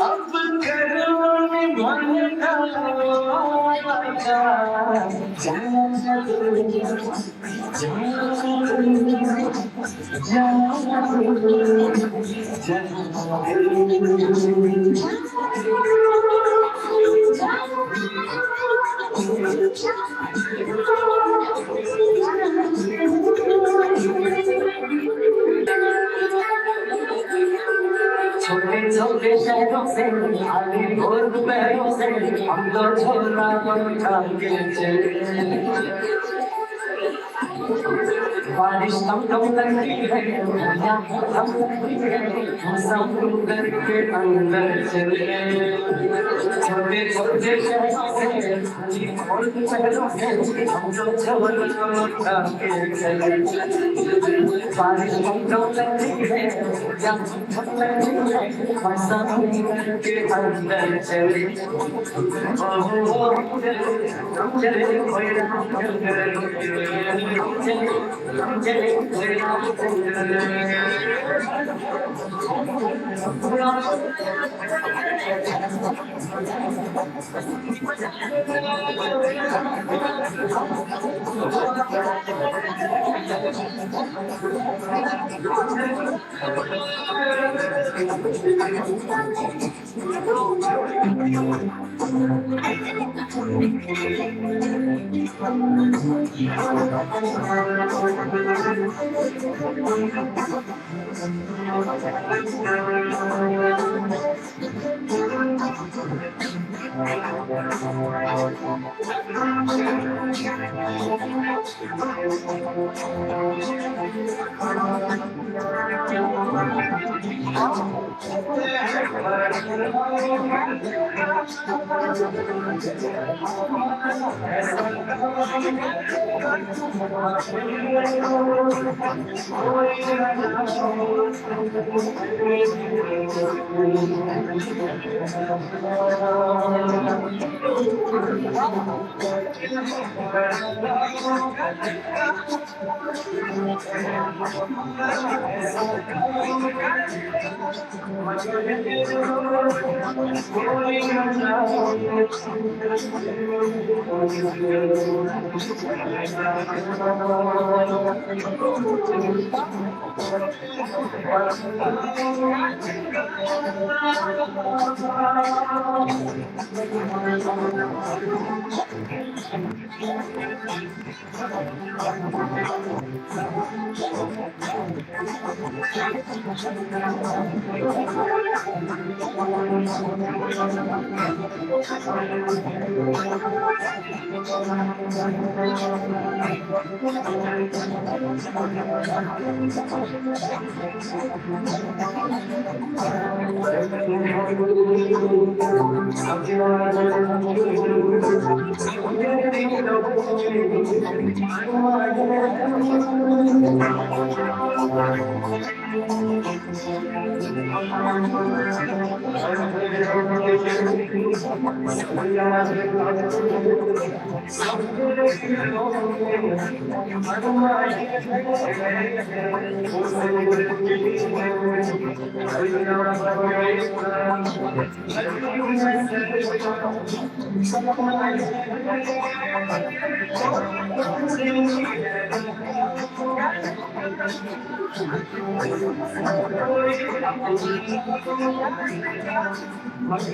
अब करो निभाने का छोटे छोटे शहरों से आगे भोर दोपहरों से हम तो छोला उठा के चले बारिश कम कम लगती है या कम लगती है हम समुद्र के अंदर चले छोटे छोटे शहरों से आगे भोर दोपहरों से हम तो छोला उठा के चले बारिश कम कम लगती है या कम लगती है हम समुद्र के अंदर चले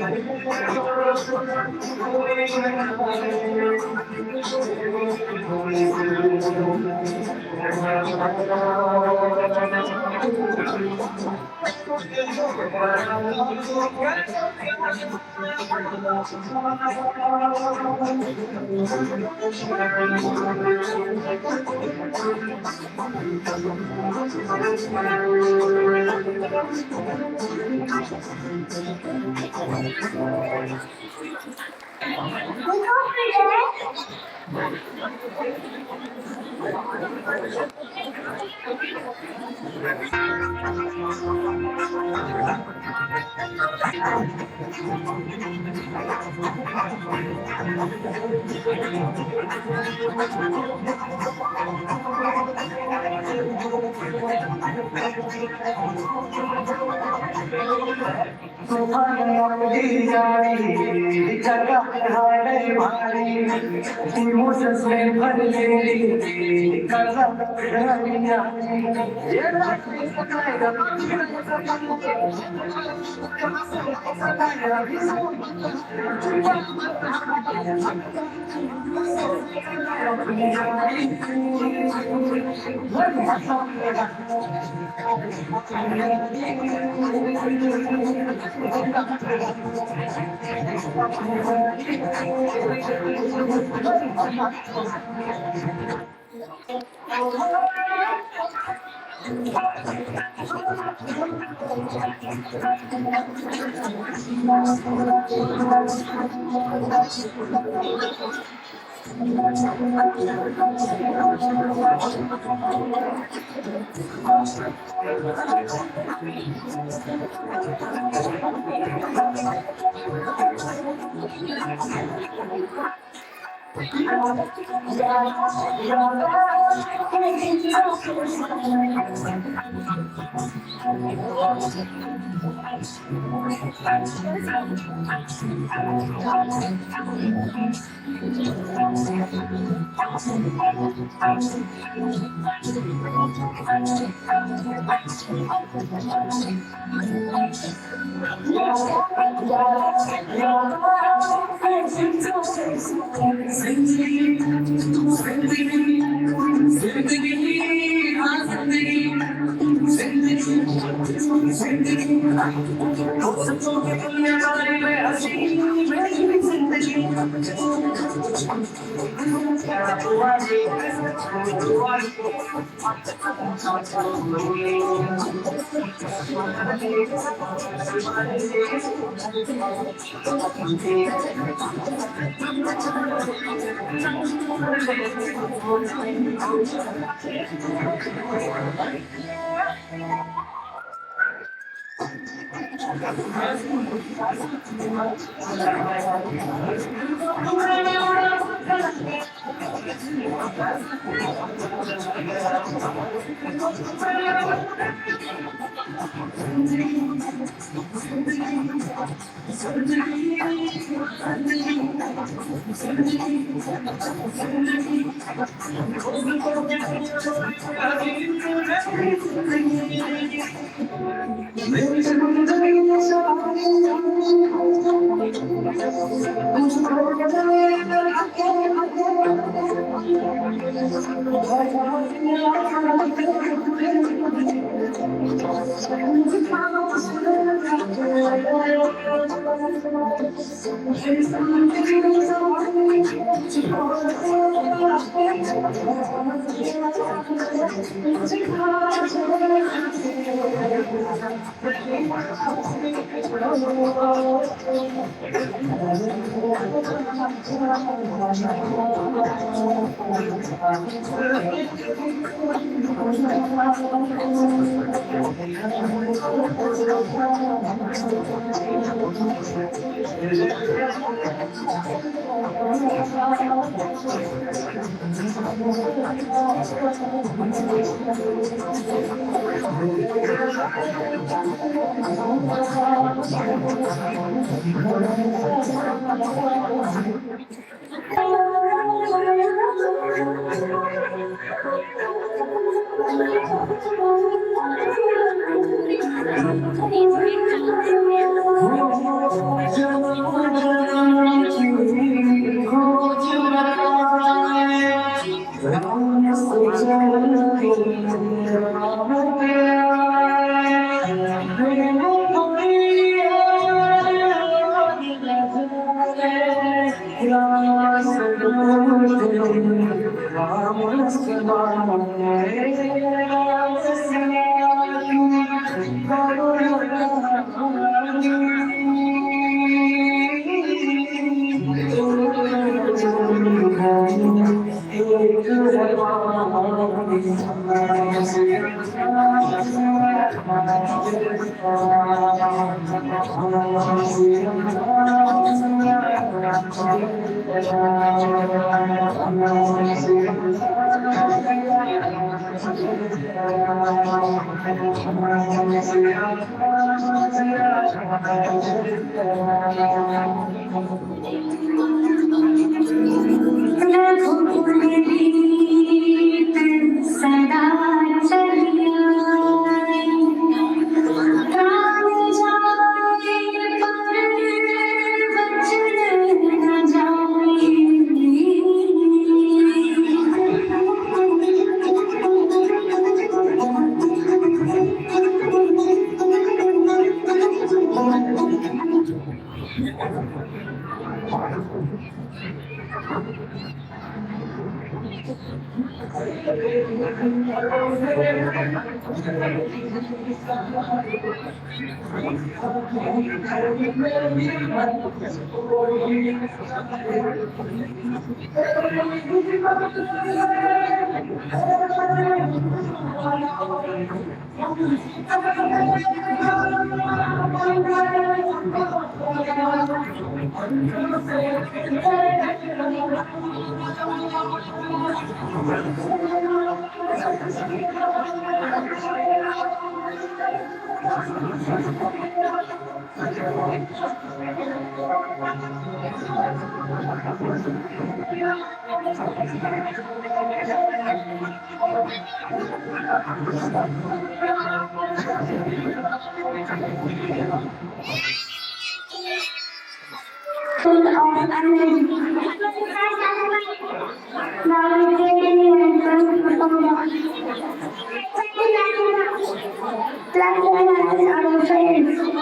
Thank you. सदा चलिया प्राण जाए पर वचन न full of energy. Now we get in and our friends.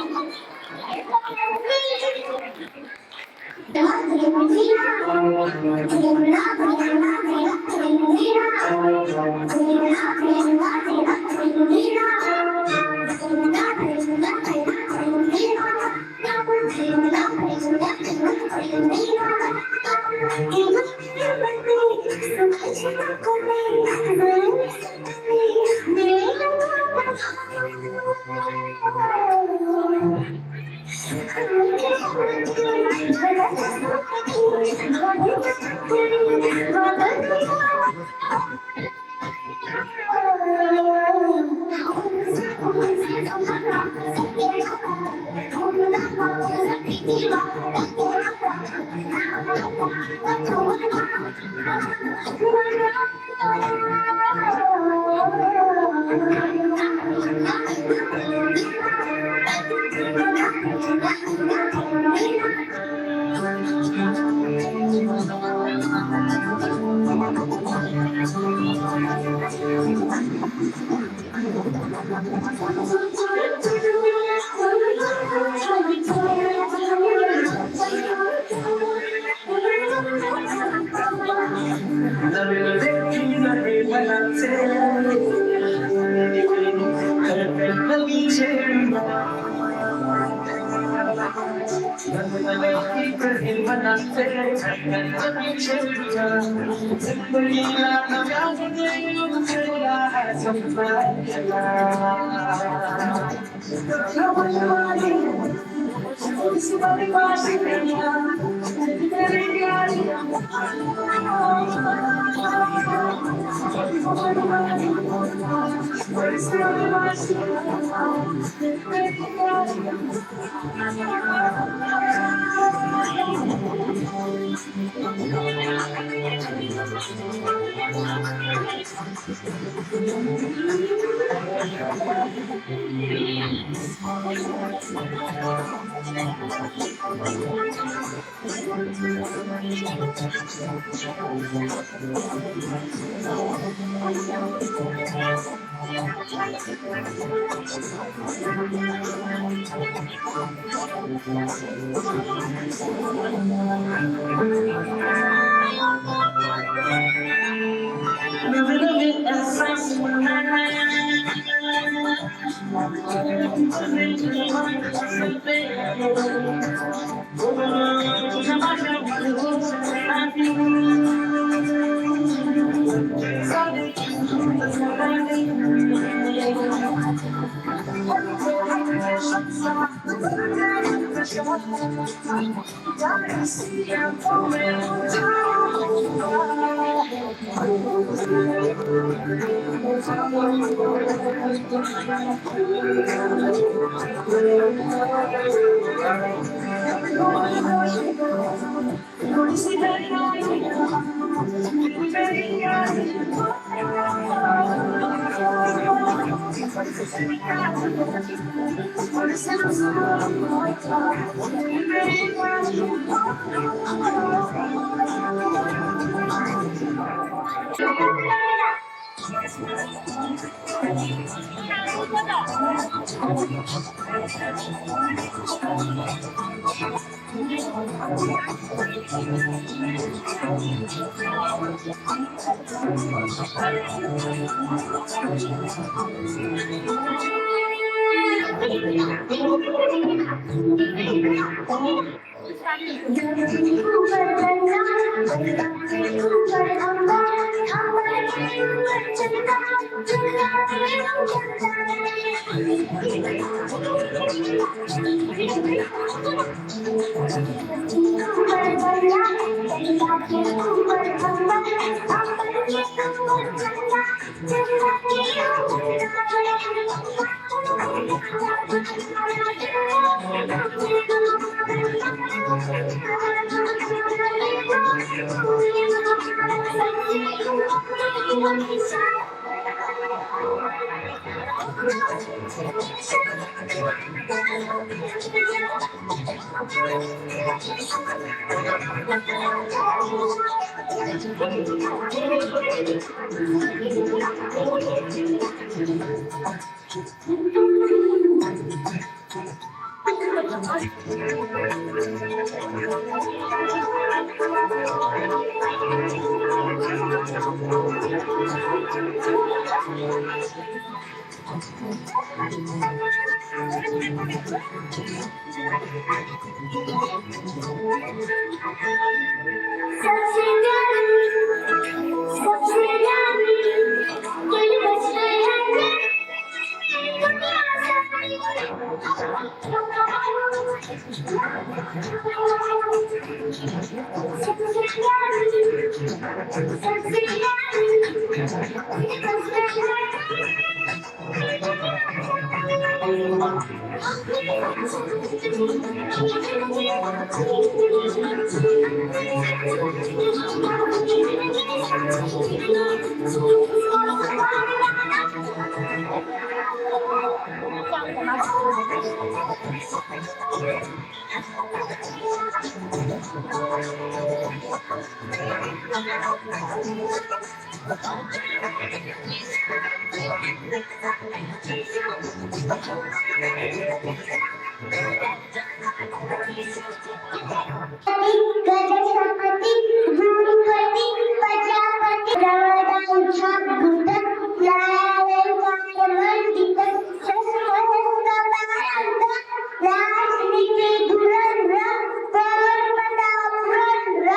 Ganpati Ganpati Prajapati रवडांच्या भूत लायकायमंडित शस्त्रहस्तपारंत राजनीती धुरंध्र पवनपदापुरंध्र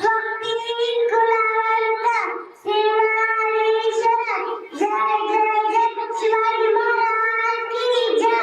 भक्ती कुलावंत श्रीमानेश्वर जय जय जय शिवाजी महाराज की जय.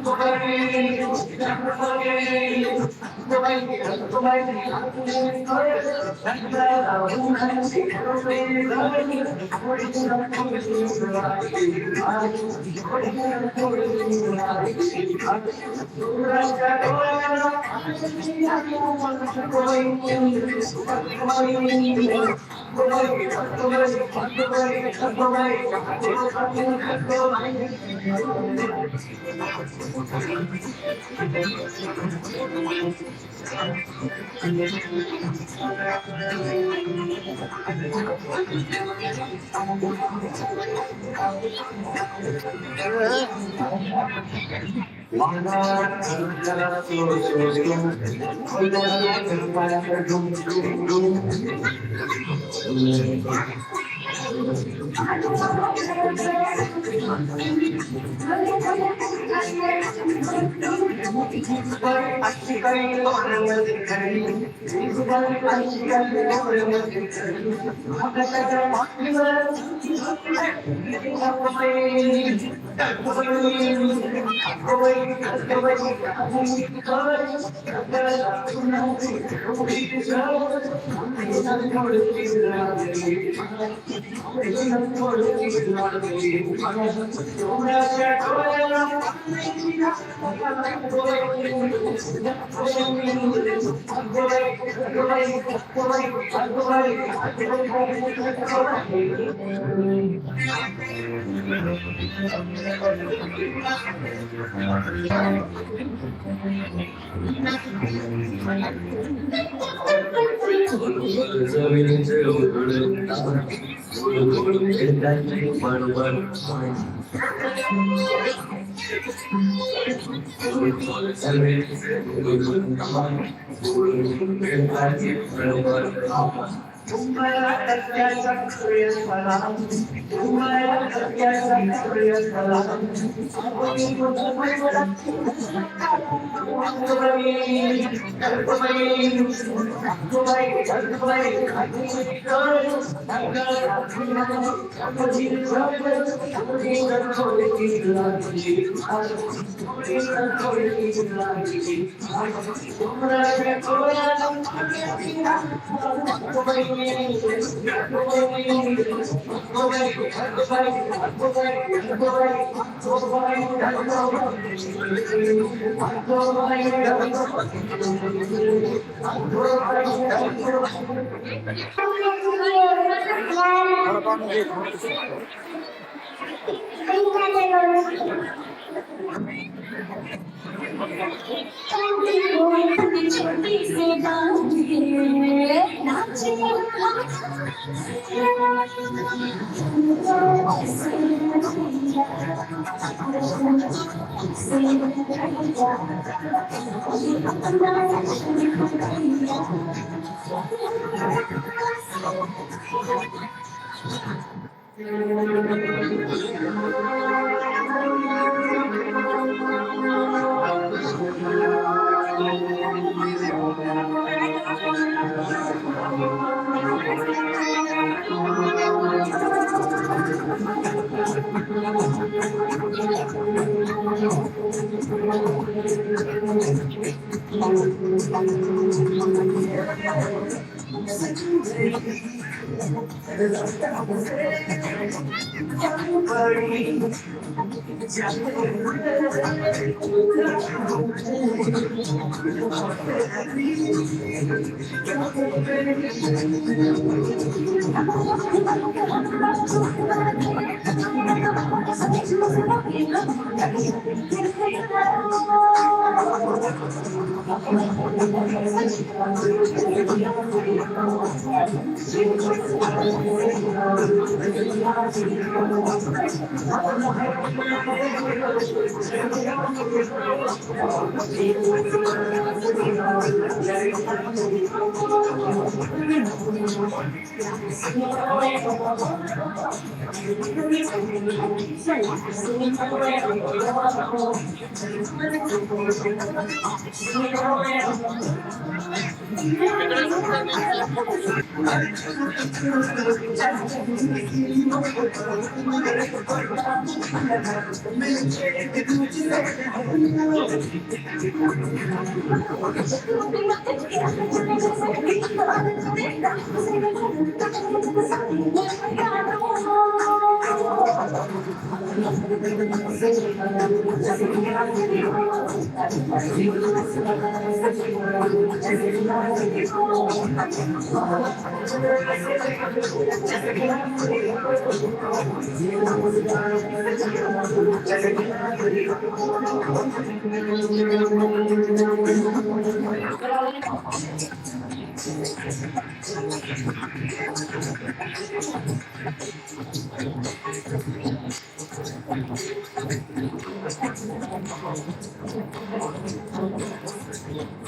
Thank you.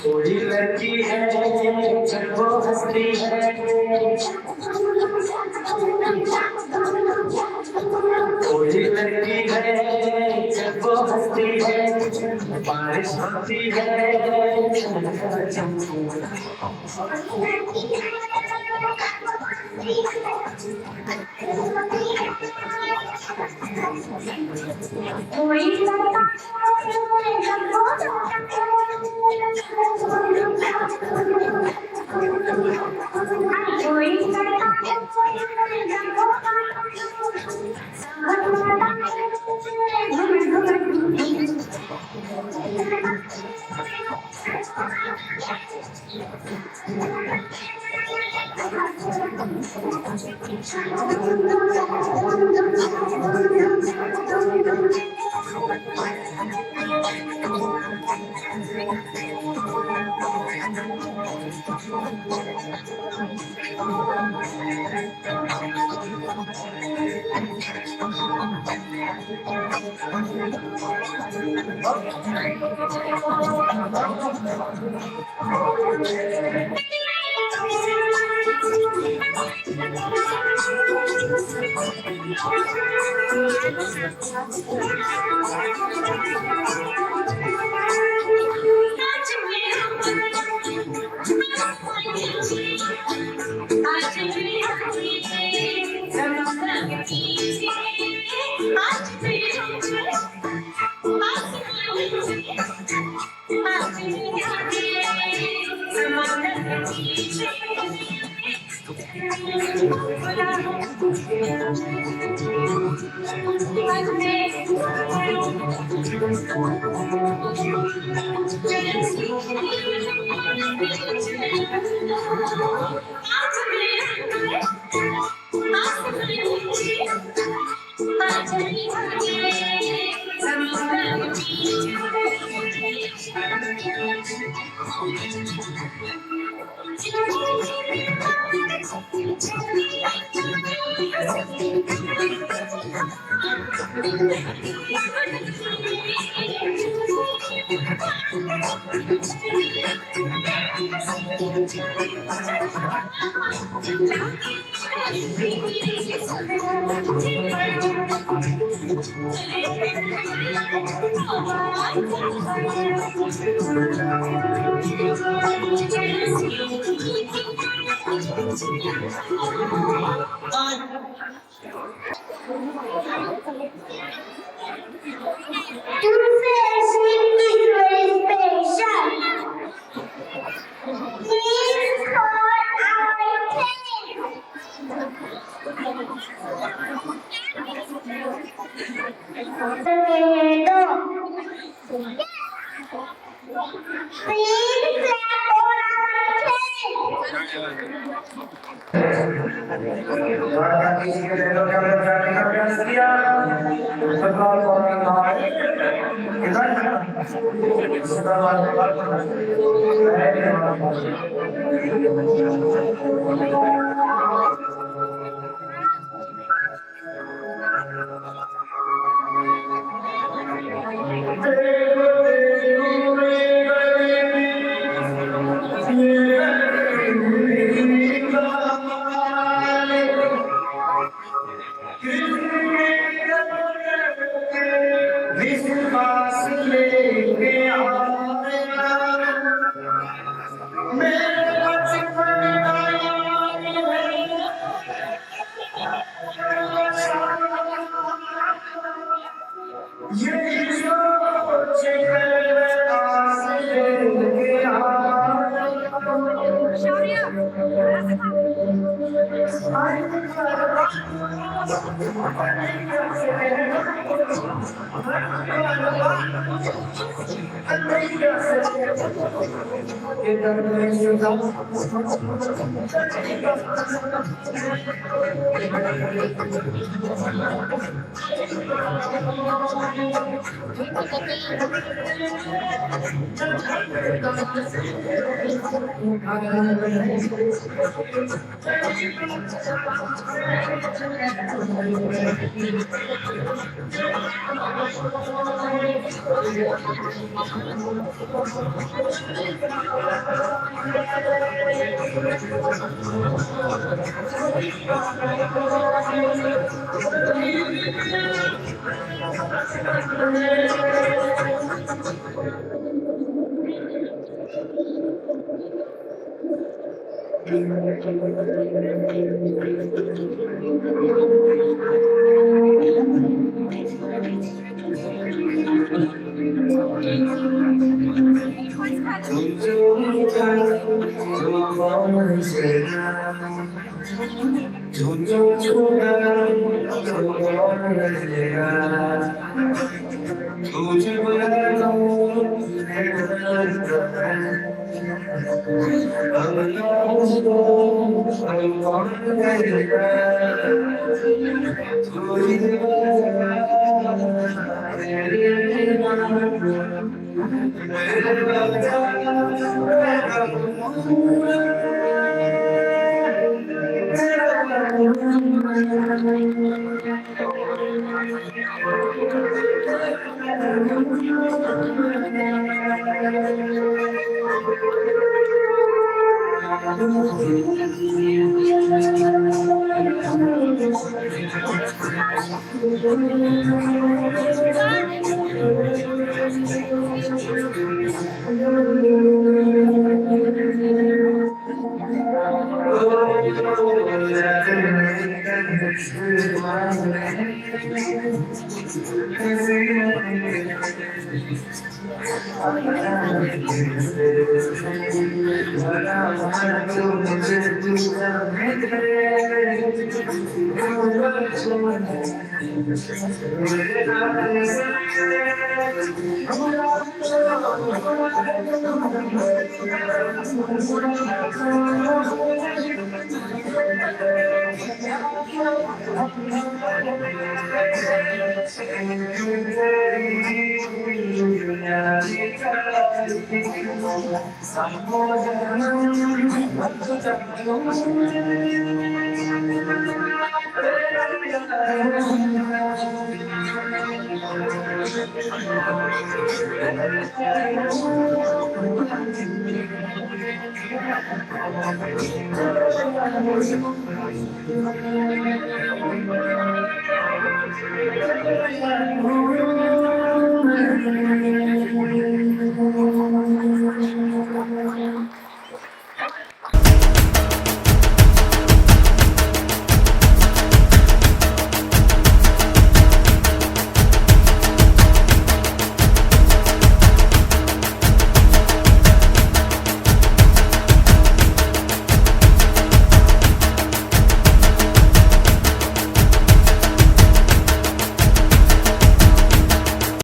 कोई लड़की है वो हंसती है कोई लड़की है वो हंसती है बारिश होती है कोई लड़का